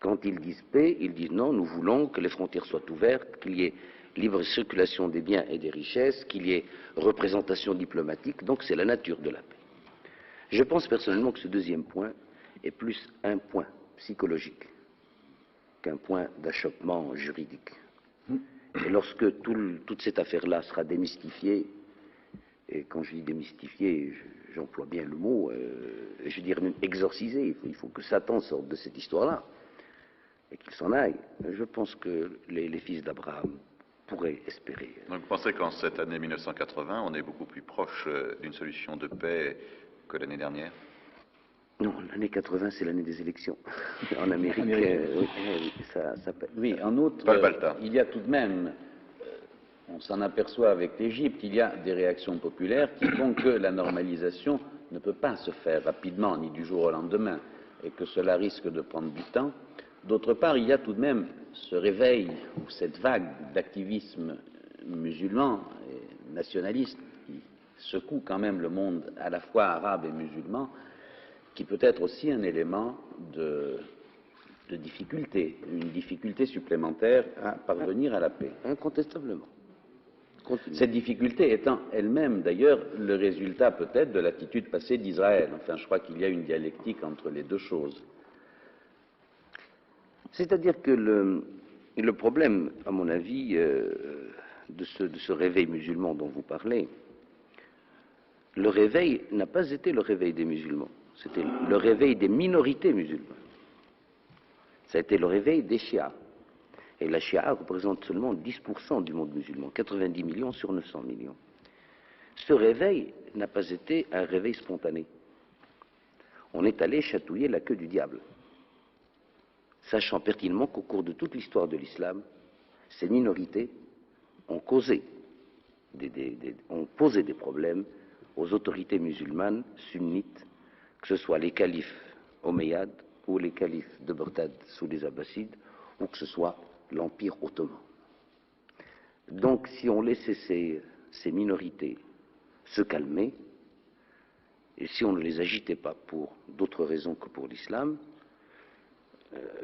Quand ils disent paix, ils disent non, nous voulons que les frontières soient ouvertes, qu'il y ait libre circulation des biens et des richesses, qu'il y ait représentation diplomatique, donc c'est la nature de la paix. Je pense personnellement que ce deuxième point est plus un point psychologique qu'un point d'achoppement juridique. Et lorsque toute cette affaire-là sera démystifiée, et quand je dis démystifiée, j'emploie bien le mot, je veux dire exorcisée, il faut que Satan sorte de cette histoire-là, et qu'il s'en aille. Je pense que les fils d'Abraham pourraient espérer. Donc vous pensez qu'en cette année 1980, on est beaucoup plus proche d'une solution de paix que l'année dernière? Non, l'année 80, c'est l'année des élections. En Amérique, oui, ça peut... Oui, en outre, il y a tout de même, on s'en aperçoit avec l'Égypte, il y a des réactions populaires qui font que la normalisation ne peut pas se faire rapidement, ni du jour au lendemain, et que cela risque de prendre du temps. D'autre part, il y a tout de même ce réveil, ou cette vague d'activisme musulman et nationaliste qui secoue quand même le monde à la fois arabe et musulman, qui peut être aussi un élément de difficulté, une difficulté supplémentaire à parvenir à la paix. Incontestablement. Cette difficulté étant elle-même d'ailleurs le résultat peut-être de l'attitude passée d'Israël. Enfin, je crois qu'il y a une dialectique entre les deux choses. C'est-à-dire que le problème, à mon avis, de ce réveil musulman dont vous parlez, le réveil n'a pas été le réveil des musulmans, c'était le réveil des minorités musulmanes. Ça a été le réveil des chiites. Et la Shia représente seulement 10% du monde musulman, 90 millions sur 900 millions. Ce réveil n'a pas été un réveil spontané. On est allé chatouiller la queue du diable, sachant pertinemment qu'au cours de toute l'histoire de l'islam, ces minorités ont posé des problèmes aux autorités musulmanes sunnites, que ce soit les califes omeyyades ou les califes de Bagdad sous les Abbassides, ou que ce soit l'Empire ottoman. Donc, si on laissait ces minorités se calmer, et si on ne les agitait pas pour d'autres raisons que pour l'islam,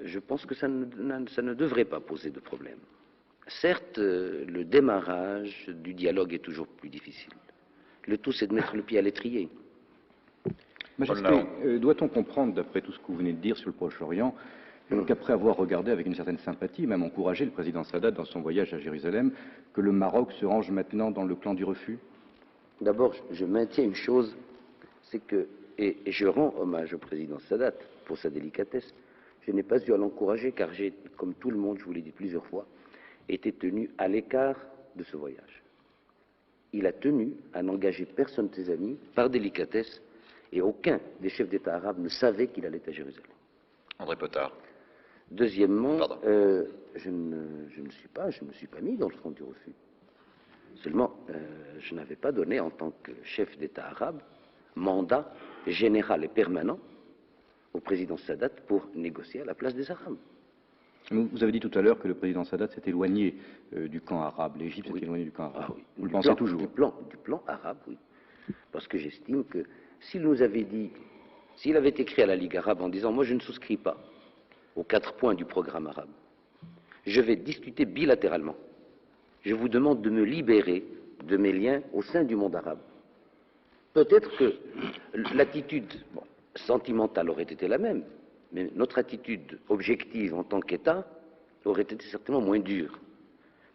je pense que ça ne devrait pas poser de problème. Certes, le démarrage du dialogue est toujours plus difficile. Le tout, c'est de mettre le pied à l'étrier. Majesté, doit-on comprendre, d'après tout ce que vous venez de dire sur le Proche-Orient, qu'après avoir regardé avec une certaine sympathie, même encouragé le président Sadat dans son voyage à Jérusalem, que le Maroc se range maintenant dans le clan du refus? D'abord, je maintiens une chose, c'est que, et je rends hommage au président Sadat pour sa délicatesse, Je n'ai pas eu à l'encourager car j'ai, comme tout le monde, je vous l'ai dit plusieurs fois, été tenu à l'écart de ce voyage. Il a tenu à n'engager personne de ses amis par délicatesse et aucun des chefs d'État arabes ne savait qu'il allait à Jérusalem. André Potard. Deuxièmement, Pardon. je ne me suis pas mis dans le front du refus. Seulement, je n'avais pas donné en tant que chef d'État arabe mandat général et permanent au président Sadat pour négocier à la place des Arabes. Vous avez dit tout à l'heure que le président Sadat s'est éloigné du camp arabe. L'Égypte s'est éloignée du camp arabe. Ah oui. Vous le pensez toujours? Du plan arabe, oui. Parce que j'estime que s'il nous avait dit, s'il avait écrit à la Ligue arabe en disant « Moi, je ne souscris pas aux 4 points du programme arabe. Je vais discuter bilatéralement. Je vous demande de me libérer de mes liens au sein du monde arabe. » Peut-être que l'attitude sentimentale aurait été la même, mais notre attitude objective en tant qu'État aurait été certainement moins dure.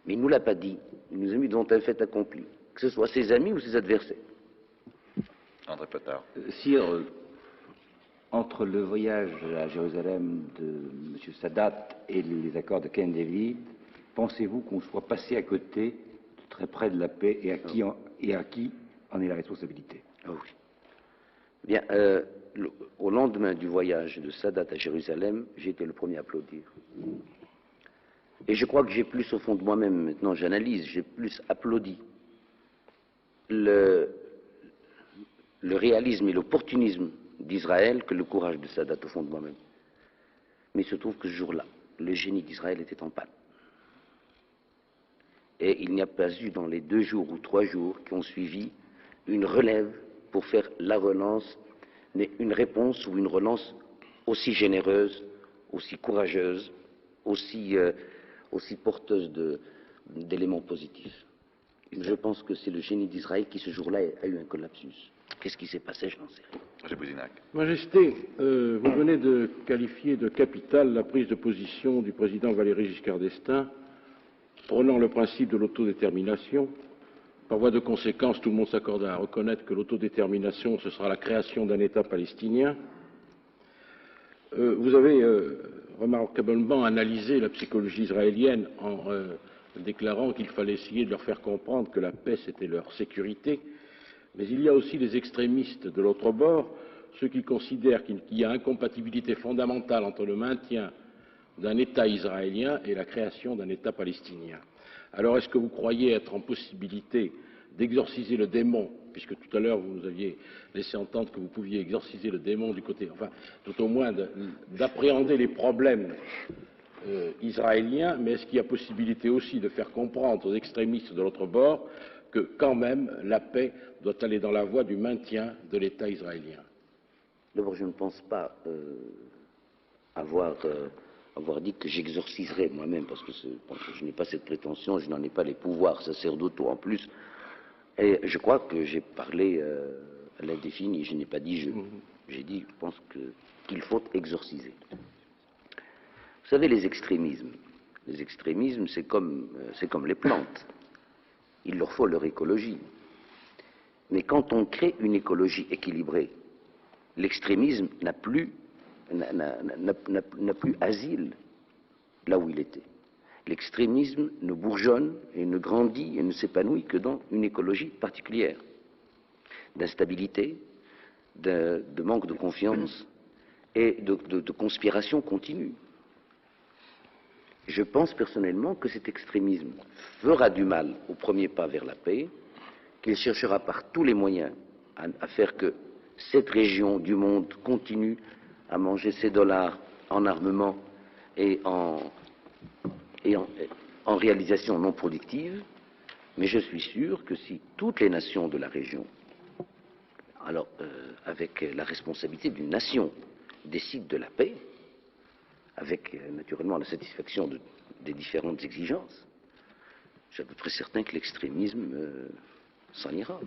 Mais il ne nous l'a pas dit. Il nous a mis devant un fait accompli, que ce soit ses amis ou ses adversaires. André Potard. Sire, entre le voyage à Jérusalem de M. Sadat et les accords de Camp David, pensez-vous qu'on soit passé à côté, de très près de la paix, et à qui en est la responsabilité? Ah oui. Bien, au lendemain du voyage de Sadat à Jérusalem, j'ai été le premier à applaudir. Et je crois que j'ai plus au fond de moi-même, maintenant j'analyse, j'ai plus applaudi le réalisme et l'opportunisme d'Israël que le courage de Sadat au fond de moi-même. Mais il se trouve que ce jour-là, le génie d'Israël était en panne. Et il n'y a pas eu dans les 2 jours ou 3 jours qui ont suivi une relève pour faire la relance, mais une réponse ou une relance aussi généreuse, aussi courageuse, aussi porteuse d'éléments positifs. Je pense que c'est le génie d'Israël qui, ce jour-là, a eu un collapsus. Qu'est-ce qui s'est passé? Je n'en sais rien. Roger Bouzinac. Majesté, vous venez de qualifier de capitale la prise de position du président Valéry Giscard d'Estaing, prônant le principe de l'autodétermination. Par voie de conséquence, tout le monde s'accorde à reconnaître que l'autodétermination, ce sera la création d'un État palestinien. Vous avez remarquablement analysé la psychologie israélienne en déclarant qu'il fallait essayer de leur faire comprendre que la paix, c'était leur sécurité. Mais il y a aussi les extrémistes de l'autre bord, ceux qui considèrent qu'il y a incompatibilité fondamentale entre le maintien d'un État israélien et la création d'un État palestinien. Alors, est-ce que vous croyez être en possibilité d'exorciser le démon, puisque tout à l'heure vous nous aviez laissé entendre que vous pouviez exorciser le démon du côté, enfin, tout au moins d'appréhender les problèmes israéliens, mais est-ce qu'il y a possibilité aussi de faire comprendre aux extrémistes de l'autre bord que, quand même, la paix doit aller dans la voie du maintien de l'État israélien? D'abord, je ne pense pas avoir dit que j'exorciserais moi-même, parce que je n'ai pas cette prétention, je n'en ai pas les pouvoirs sacerdotaux en plus. Et je crois que j'ai parlé à l'indéfini, je n'ai pas dit je. J'ai dit, je pense qu'il faut exorciser. Vous savez, les extrémismes, c'est comme les plantes. Il leur faut leur écologie. Mais quand on crée une écologie équilibrée, l'extrémisme n'a plus asile là où il était. L'extrémisme ne bourgeonne et ne grandit et ne s'épanouit que dans une écologie particulière, d'instabilité, de manque de confiance et de conspiration continue. Je pense personnellement que cet extrémisme fera du mal au premier pas vers la paix, qu'il cherchera par tous les moyens à faire que cette région du monde continue à manger ses dollars en armement et en réalisation non productive, mais je suis sûr que si toutes les nations de la région, alors avec la responsabilité d'une nation, décident de la paix, avec naturellement la satisfaction des différentes exigences, je suis à peu près certain que l'extrémisme s'en ira.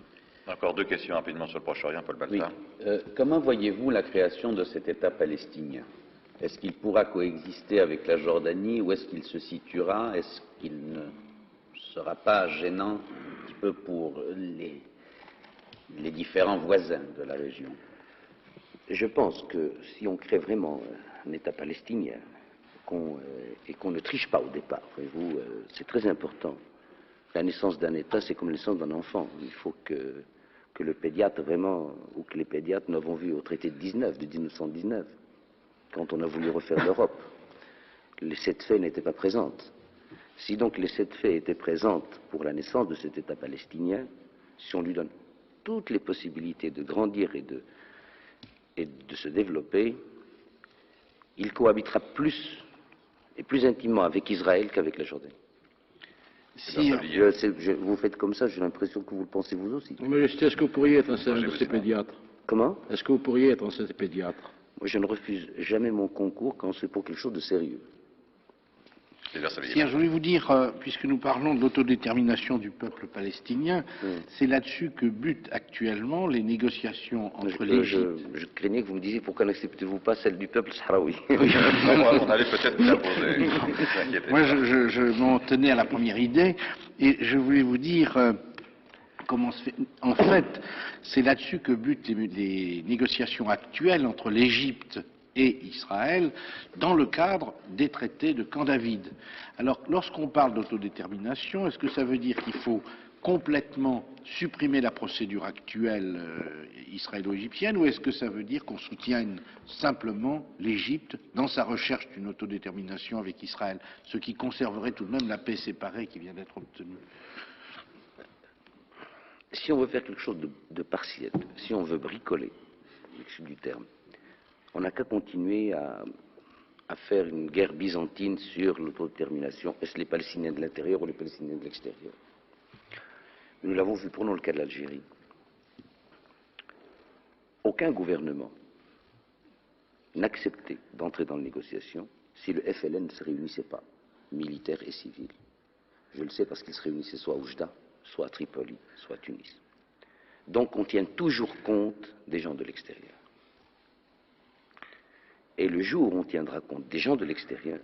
Encore 2 questions rapidement sur le Proche-Orient, Paul Balsa. Oui. Comment voyez-vous la création de cet État palestinien? Est-ce qu'il pourra coexister avec la Jordanie ou est-ce qu'il se situera? Est-ce qu'il ne sera pas gênant un petit peu pour les différents voisins de la région? Je pense que si on crée vraiment un État palestinien, et qu'on ne triche pas au départ, voyez-vous, c'est très important. La naissance d'un État, c'est comme la naissance d'un enfant. Il faut que le pédiatre vraiment, ou que les pédiatres nous avons vu au traité de 1919, quand on a voulu refaire l'Europe. Les 7 faits n'étaient pas présentes. Si donc les 7 faits étaient présentes pour la naissance de cet État palestinien, si on lui donne toutes les possibilités de grandir et de se développer, il cohabitera plus et plus intimement avec Israël qu'avec la Jordanie. Vous faites comme ça, j'ai l'impression que vous le pensez vous aussi. Majesté, est-ce que vous pourriez être un de ces pédiatres? Comment? Est-ce que vous pourriez être un de ces pédiatres? Moi, je ne refuse jamais mon concours quand c'est pour quelque chose de sérieux. Je voulais vous dire, puisque nous parlons de l'autodétermination du peuple palestinien, c'est là-dessus que butent actuellement les négociations entre l'Égypte... Je craignais que vous me disiez pourquoi n'acceptez-vous pas celle du peuple sahraoui. On allait peut-être la poser. Moi, je m'en tenais à la première idée, et je voulais vous dire... comment se fait. En fait, c'est là-dessus que butent les négociations actuelles entre l'Égypte et Israël dans le cadre des traités de Camp David. Alors, lorsqu'on parle d'autodétermination, est-ce que ça veut dire qu'il faut complètement supprimer la procédure actuelle israélo-égyptienne, ou est-ce que ça veut dire qu'on soutient simplement l'Égypte dans sa recherche d'une autodétermination avec Israël, ce qui conserverait tout de même la paix séparée qui vient d'être obtenue? Si on veut faire quelque chose de partiel, si on veut bricoler, excuse du terme, on n'a qu'à continuer à faire une guerre byzantine sur l'autodétermination. Est-ce les Palestiniens de l'intérieur ou les Palestiniens de l'extérieur? Nous l'avons vu, prenons le cas de l'Algérie. Aucun gouvernement n'acceptait d'entrer dans les négociations si le FLN ne se réunissait pas, militaire et civil. Je le sais parce qu'ils se réunissaient soit à Oujda, soit à Tripoli, soit à Tunis. Donc on tient toujours compte des gens de l'extérieur. Et le jour où on tiendra compte des gens de l'extérieur,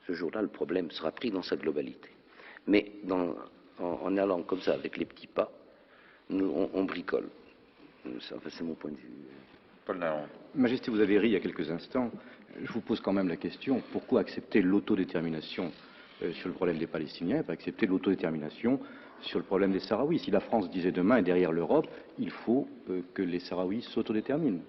ce jour-là, le problème sera pris dans sa globalité. Mais en allant comme ça, avec les petits pas, on bricole. C'est mon point de vue. Paul Naon. Majesté, vous avez ri il y a quelques instants. Je vous pose quand même la question, pourquoi accepter l'autodétermination sur le problème des Palestiniens et pas accepter l'autodétermination sur le problème des Sahraouis? Si la France disait demain est derrière l'Europe, il faut que les Sahraouis s'autodéterminent.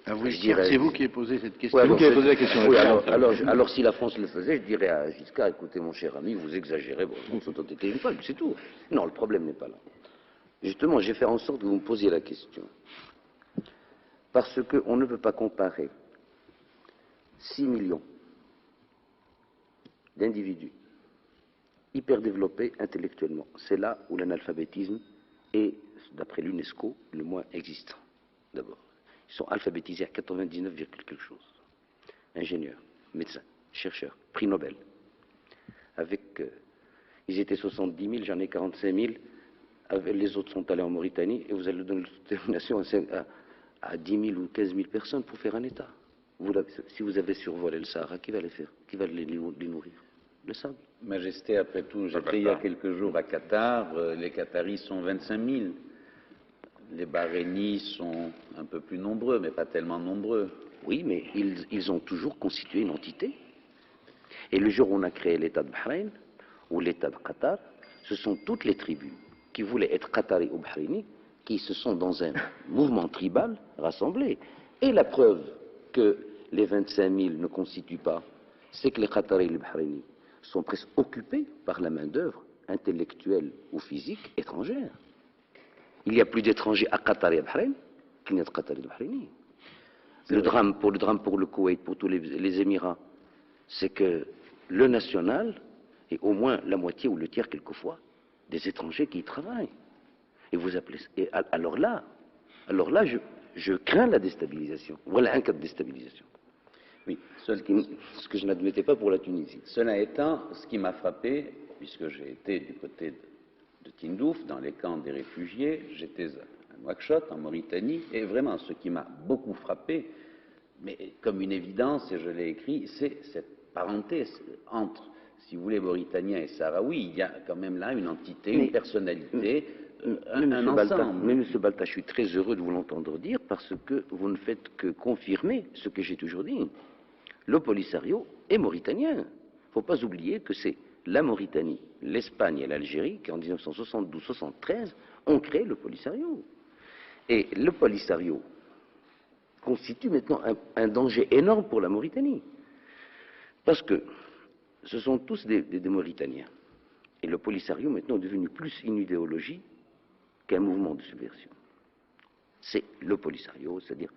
C'est vous qui avez posé cette question. Ouais, vous qui avez posé la question. Oui, alors si la France le faisait, je dirais à Giscard, écoutez mon cher ami, vous exagérez, bon, on s'autodétermine pas, c'est tout. Non, le problème n'est pas là. Justement, j'ai fait en sorte que vous me posiez la question. Parce qu'on ne peut pas comparer 6 millions d'individus hyper développés intellectuellement. C'est là où l'analphabétisme est, d'après l'UNESCO, le moins existant. D'abord, ils sont alphabétisés à 99, quelque chose. Ingénieurs, médecins, chercheurs, prix Nobel. Ils étaient 70 000, j'en ai 45 000. Les autres sont allés en Mauritanie et vous allez donner l'autodétermination à 10 000 ou 15 000 personnes pour faire un État. Si vous avez survolé le Sahara, qui va les faire? Qui va les nourrir? Le sable. Majesté, après tout, j'étais il y a quelques jours à Qatar, les Qataris sont 25 000. Les Bahreïnis sont un peu plus nombreux, mais pas tellement nombreux. Oui, mais ils ont toujours constitué une entité. Et le jour où on a créé l'État de Bahreïn, ou l'État de Qatar, ce sont toutes les tribus qui voulaient être Qataris ou Bahreïnis, qui se sont dans un mouvement tribal rassemblés. Et la preuve que les 25 000 ne constituent pas, c'est que les Qataris et les Bahreïnis sont presque occupés par la main-d'œuvre intellectuelle ou physique étrangère. Il y a plus d'étrangers à Qatar et à Bahreïn qu'il n'y a de Qataris et de Bahreïnis. Le drame pour le Koweït, pour tous les Émirats, c'est que le national est au moins la moitié ou le tiers quelquefois des étrangers qui y travaillent. Et vous appelez. Alors là, je crains la déstabilisation. Voilà un cas de déstabilisation. Oui, ce que je n'admettais pas pour la Tunisie. Cela étant, ce qui m'a frappé, puisque j'ai été du côté de Tindouf, dans les camps des réfugiés, j'étais à Nouakchott, en Mauritanie, et vraiment, ce qui m'a beaucoup frappé, mais comme une évidence, et je l'ai écrit, c'est cette parenté entre, si vous voulez, Mauritaniens et Sahraouis. Il y a quand même là une entité, une personnalité Mais Monsieur Balta, je suis très heureux de vous l'entendre dire parce que vous ne faites que confirmer ce que j'ai toujours dit. Le Polisario est mauritanien. Il ne faut pas oublier que c'est la Mauritanie, l'Espagne et l'Algérie qui, en 1972-73, ont créé le Polisario. Et le Polisario constitue maintenant un danger énorme pour la Mauritanie. Parce que ce sont tous des Mauritaniens. Et le Polisario maintenant est devenu plus une idéologie qu'un mouvement de subversion. C'est le Polisario, c'est-à-dire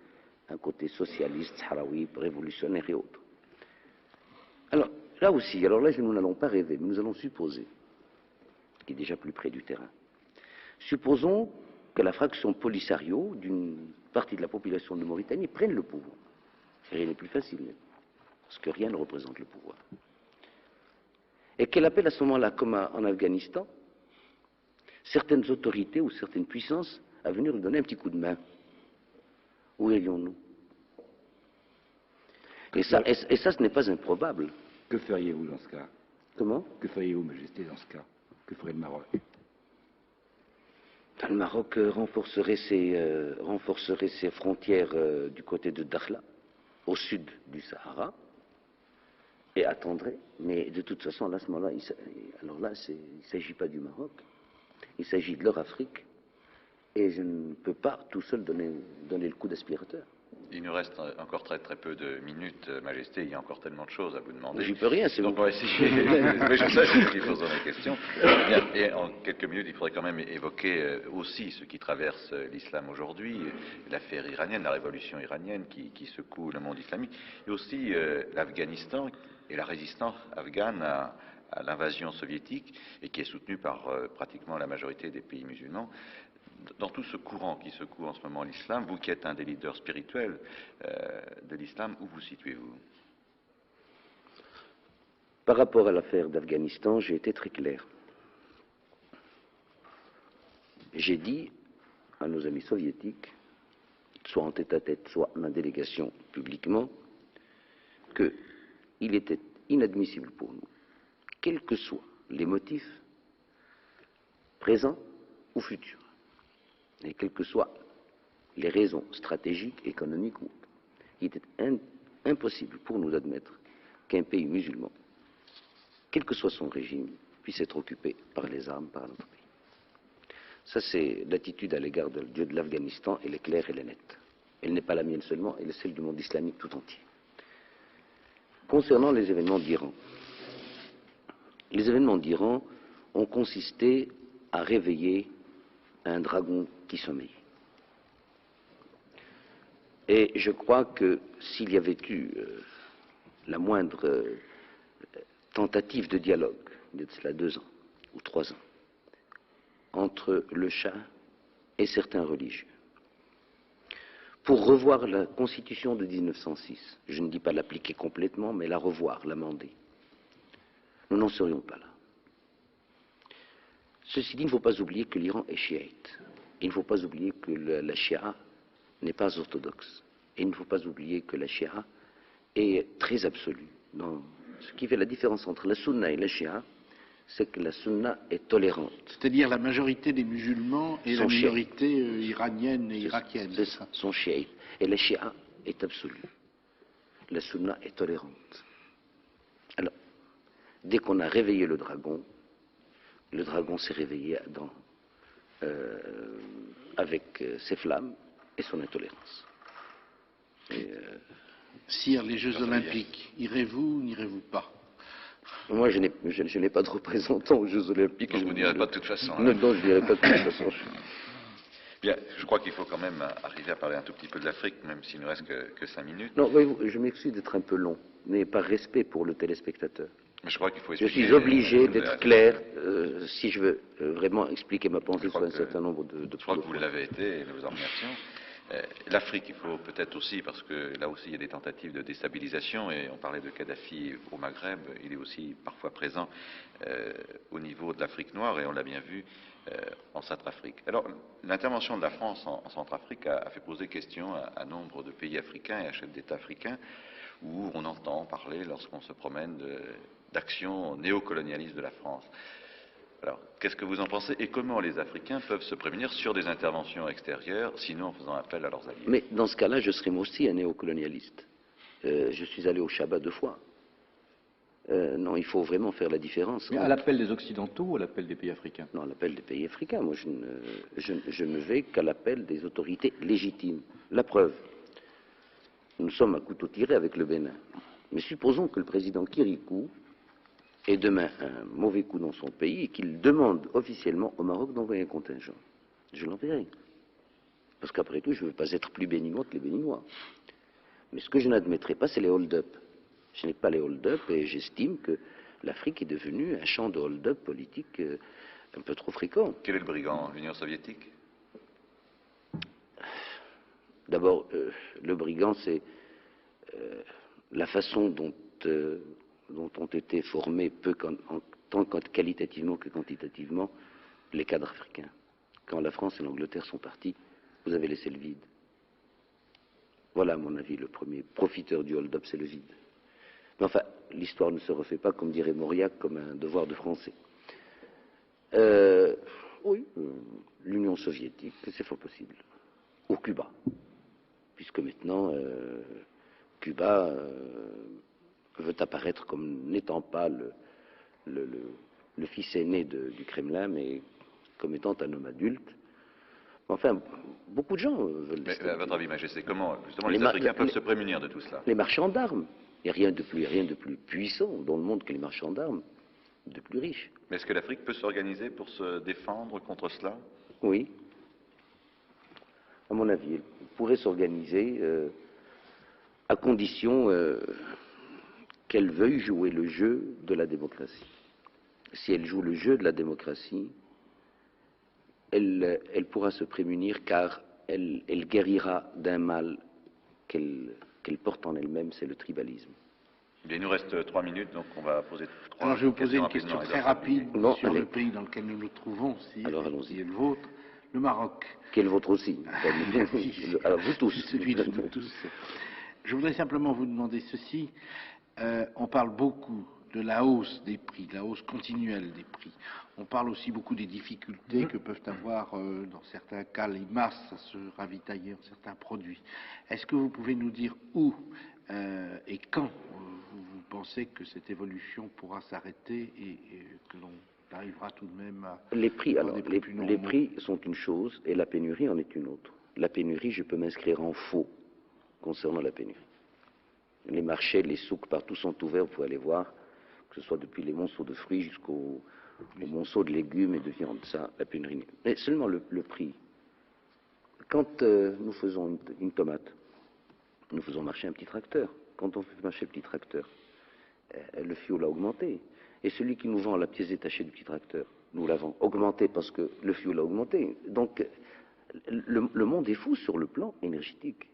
un côté socialiste, sahraoui, révolutionnaire et autres. Alors, là aussi, alors là, nous n'allons pas rêver, mais nous allons supposer, qui est déjà plus près du terrain, supposons que la fraction Polisario d'une partie de la population de Mauritanie prenne le pouvoir. Rien n'est plus facile, parce que rien ne représente le pouvoir. Et qu'elle appelle à ce moment-là, comme en Afghanistan, certaines autorités ou certaines puissances à venir lui donner un petit coup de main. Où irions-nous? Et ça, ce n'est pas improbable. Que feriez-vous dans ce cas? Comment? Que feriez-vous, Majesté, dans ce cas? Que ferait le Maroc? Le Maroc renforcerait ses frontières du côté de Dakhla, au sud du Sahara, et attendrait. Mais de toute façon, à ce moment-là, il ne s'agit pas du Maroc, il s'agit de leur Afrique, et je ne peux pas tout seul donner le coup d'aspirateur. Il nous reste encore très très peu de minutes, Majesté. Il y a encore tellement de choses à vous demander. J'y peux rien, c'est donc on va essayer. Mais je sais, c'est ce qui pose la question. Et en quelques minutes, il faudrait quand même évoquer aussi ce qui traverse l'islam aujourd'hui, l'affaire iranienne, la révolution iranienne qui secoue le monde islamique, et aussi l'Afghanistan et la résistance afghane à l'invasion soviétique et qui est soutenue par pratiquement la majorité des pays musulmans. Dans tout ce courant qui secoue en ce moment l'islam, vous qui êtes un des leaders spirituels de l'islam, où vous situez-vous? Par rapport à l'affaire d'Afghanistan, j'ai été très clair. J'ai dit à nos amis soviétiques, soit en tête-à-tête, soit en délégation publiquement, qu'il était inadmissible pour nous, quels que soient les motifs, présents ou futurs, et quelles que soient les raisons stratégiques, économiques ou autres, il était impossible pour nous d'admettre qu'un pays musulman, quel que soit son régime, puisse être occupé par les armes par notre pays. Ça, c'est l'attitude à l'égard de l'Afghanistan, elle est claire, elle est nette. Elle n'est pas la mienne seulement, elle est celle du monde islamique tout entier. Concernant les événements d'Iran, les événements d'Iran ont consisté à réveiller un dragon qui sommeille. Et je crois que s'il y avait eu la moindre tentative de dialogue, de cela 2 ans ou 3 ans, entre le Shah et certains religieux, pour revoir la constitution de 1906, je ne dis pas l'appliquer complètement, mais la revoir, l'amender, nous n'en serions pas là. Ceci dit, il ne faut pas oublier que l'Iran est chiite. Il ne faut pas oublier que la Shia n'est pas orthodoxe. Et il ne faut pas oublier que la Shia est très absolue. Ce qui fait la différence entre la Sunna et la Shia, c'est que la Sunna est tolérante. C'est-à-dire la majorité des musulmans et la minorité iranienne et irakienne. C'est ça, sont chiites. Et la Shia est absolue. La Sunna est tolérante. Alors, dès qu'on a réveillé le dragon s'est réveillé avec ses flammes et son intolérance. Sire, les Jeux Olympiques, irez-vous ou n'irez-vous pas? Moi, je n'ai pas de représentant aux Jeux Olympiques. Donc vous n'irez pas de toute façon. Non, je n'irai pas de toute façon. Bien, je crois qu'il faut quand même arriver à parler un tout petit peu de l'Afrique, même s'il ne reste que 5 minutes. Non, voyez-vous, je m'excuse d'être un peu long, mais par respect pour le téléspectateur. Mais je crois qu'il faut Je suis obligé d'être clair si je veux vraiment expliquer ma pensée sur un certain nombre de Je crois que vous l'avez été, et nous vous en remercions. L'Afrique, il faut peut-être aussi, parce que là aussi il y a des tentatives de déstabilisation, et on parlait de Kadhafi au Maghreb, il est aussi parfois présent au niveau de l'Afrique noire, et on l'a bien vu en Centrafrique. Alors, l'intervention de la France en Centrafrique a fait poser question à nombre de pays africains et à chefs d'État africains, où on entend parler, lorsqu'on se promène, d'actions néocolonialistes de la France. Alors, qu'est-ce que vous en pensez et comment les Africains peuvent se prémunir sur des interventions extérieures, sinon en faisant appel à leurs alliés? Mais dans ce cas-là, je serais moi aussi un néocolonialiste. Je suis allé au Shabbat 2 fois. Non, il faut vraiment faire la différence. Mais à l'appel des Occidentaux ou à l'appel des pays africains? Non, à l'appel des pays africains. Moi, je ne vais qu'à l'appel des autorités légitimes. La preuve, nous sommes à couteau tiré avec le Bénin. Mais supposons que le président Kirikou ait demain un mauvais coup dans son pays et qu'il demande officiellement au Maroc d'envoyer un contingent. Je l'enverrai. Parce qu'après tout, je ne veux pas être plus béninois que les Béninois. Mais ce que je n'admettrai pas, c'est les hold-up. Je n'ai pas les hold-up et j'estime que l'Afrique est devenue un champ de hold-up politique un peu trop fréquent. Quel est le brigand? L'Union soviétique? D'abord, le brigand, c'est la façon dont ont été formés, tant qualitativement que quantitativement, les cadres africains. Quand la France et l'Angleterre sont partis, vous avez laissé le vide. Voilà, à mon avis, le premier profiteur du hold-up, c'est le vide. Mais enfin, l'histoire ne se refait pas, comme dirait Mauriac, comme un devoir de français. Oui, l'Union soviétique, c'est fort possible. Ou Cuba. Puisque maintenant, Cuba veut apparaître comme n'étant pas le fils aîné du Kremlin, mais comme étant un homme adulte. Enfin, beaucoup de gens veulent... Mais à votre avis, Majesté, comment justement les Africains peuvent se prémunir de tout cela? Les marchands d'armes. Il n'y a rien de plus puissant dans le monde que les marchands d'armes, de plus riches. Mais est-ce que l'Afrique peut s'organiser pour se défendre contre cela? Oui. À mon avis, elle pourrait s'organiser à condition qu'elle veuille jouer le jeu de la démocratie. Si elle joue le jeu de la démocratie, elle pourra se prémunir car elle guérira d'un mal qu'elle porte en elle-même, c'est le tribalisme. Bien, il nous reste 3 minutes, donc on va poser 3 Alors je vais vous poser une questions question très rapidement. rapide sur le pays dans lequel nous nous trouvons, qui est le vôtre, le Maroc. Qui est le vôtre aussi. Alors vous tous. Celui de nous tous. Je voudrais simplement vous demander ceci. On parle beaucoup de la hausse des prix, de la hausse continuelle des prix. On parle aussi beaucoup des difficultés que peuvent avoir, dans certains cas, les masses à se ravitailler en certains produits. Est-ce que vous pouvez nous dire où et quand vous pensez que cette évolution pourra s'arrêter et que l'on arrivera tout de même à... Les prix, alors, les prix sont une chose et la pénurie en est une autre. La pénurie, je peux m'inscrire en faux concernant la pénurie. Les marchés, les souks, partout sont ouverts, vous pouvez aller voir, que ce soit depuis les monceaux de fruits jusqu'aux monceaux de légumes et de viande, ça, la pénurie. Mais seulement le prix. Quand nous faisons une tomate, nous faisons marcher un petit tracteur. Quand on fait marcher le petit tracteur, le fioul a augmenté. Et celui qui nous vend la pièce détachée du petit tracteur, nous l'avons augmenté parce que le fioul a augmenté. Donc, le monde est fou sur le plan énergétique.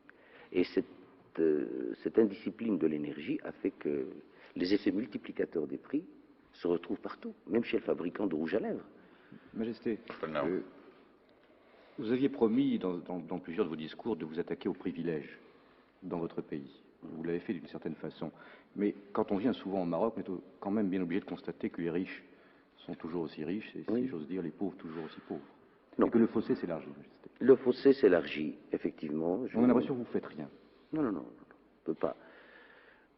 Et cette indiscipline de l'énergie a fait que les effets multiplicateurs des prix se retrouvent partout, même chez le fabricant de rouge à lèvres. Majesté, vous aviez promis dans plusieurs de vos discours de vous attaquer aux privilèges dans votre pays. Vous l'avez fait d'une certaine façon. Mais quand on vient souvent au Maroc, on est quand même bien obligé de constater que les riches sont toujours aussi riches, et si j'ose dire, les pauvres toujours aussi pauvres. Non. Et que le fossé s'élargit, Majesté. Le fossé s'élargit, effectivement. On a l'impression que vous ne faites rien. Non, on ne peut pas.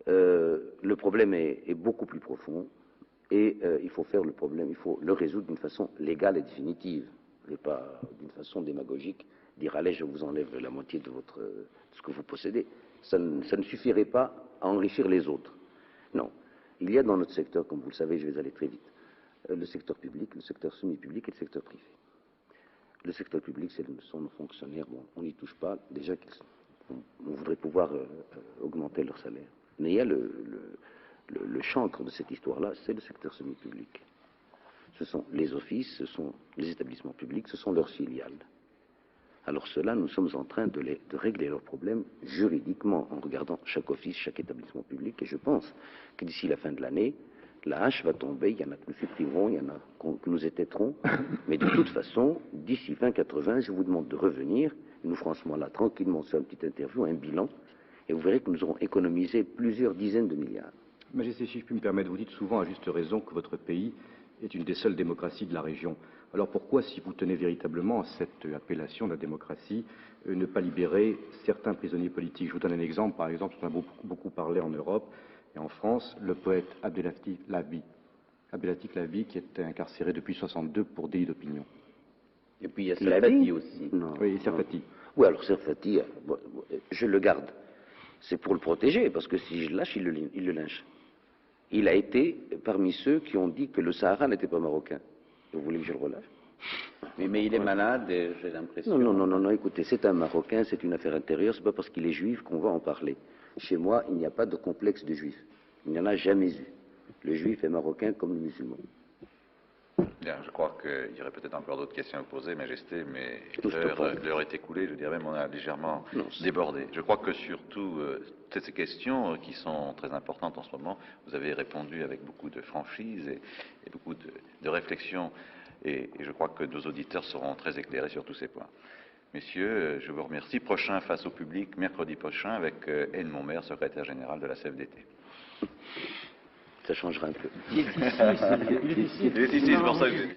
Le problème est beaucoup plus profond et il faut faire le problème, il faut le résoudre d'une façon légale et définitive, et pas d'une façon démagogique, dire allez, je vous enlève la moitié de ce que vous possédez. Ça ne suffirait pas à enrichir les autres. Non. Il y a dans notre secteur, comme vous le savez, je vais aller très vite, le secteur public, le secteur semi-public et le secteur privé. Le secteur public, ce sont nos fonctionnaires, bon, on n'y touche pas, déjà on voudrait pouvoir augmenter leur salaire. Mais il y a le chancre de cette histoire-là, c'est le secteur semi-public. Ce sont les offices, ce sont les établissements publics, ce sont leurs filiales. Alors cela, nous sommes en train de régler leurs problèmes juridiquement en regardant chaque office, chaque établissement public. Et je pense que d'ici la fin de l'année, la hache va tomber, il y en a que nous supprimerons, il y en a que nous étêterons. Mais de toute façon, d'ici fin 80, je vous demande de revenir. Nous ferons à ce moment-là tranquillement sur une petite interview, un bilan. Et vous verrez que nous aurons économisé plusieurs dizaines de milliards. Majesté, si je puis me permettre, vous dites souvent à juste raison que votre pays est une des seules démocraties de la région. Alors pourquoi, si vous tenez véritablement à cette appellation de la démocratie, ne pas libérer certains prisonniers politiques? Je vous donne un exemple. Par exemple, on a beaucoup parlé en Europe et en France, le poète Abdelatif Lavi, qui est incarcéré depuis 1962 pour délit d'opinion. Et puis il y a Serfati aussi. Non. Oui, Serfati. Oui, alors Serfati, je le garde. C'est pour le protéger, parce que si je le lâche, il le lynche. Il a été parmi ceux qui ont dit que le Sahara n'était pas marocain. Vous voulez que je le relâche? Mais il est malade, et j'ai l'impression... Non, écoutez, c'est un Marocain, c'est une affaire intérieure, c'est pas parce qu'il est juif qu'on va en parler. Chez moi, il n'y a pas de complexe de juif. Il n'y en a jamais eu. Le juif est marocain comme le musulman. Bien, je crois qu'il y aurait peut-être encore d'autres questions à vous poser, Majesté, mais l'heure est écoulée, je dirais même on a légèrement débordé. Je crois que surtout, toutes ces questions qui sont très importantes en ce moment, vous avez répondu avec beaucoup de franchise et beaucoup de réflexion, et je crois que nos auditeurs seront très éclairés sur tous ces points. Messieurs, je vous remercie. Prochain face au public, mercredi prochain, avec Anne Monmer, secrétaire général de la CFDT. Ça changera un peu. Il est ici, c'est pour ça que j'ai dit.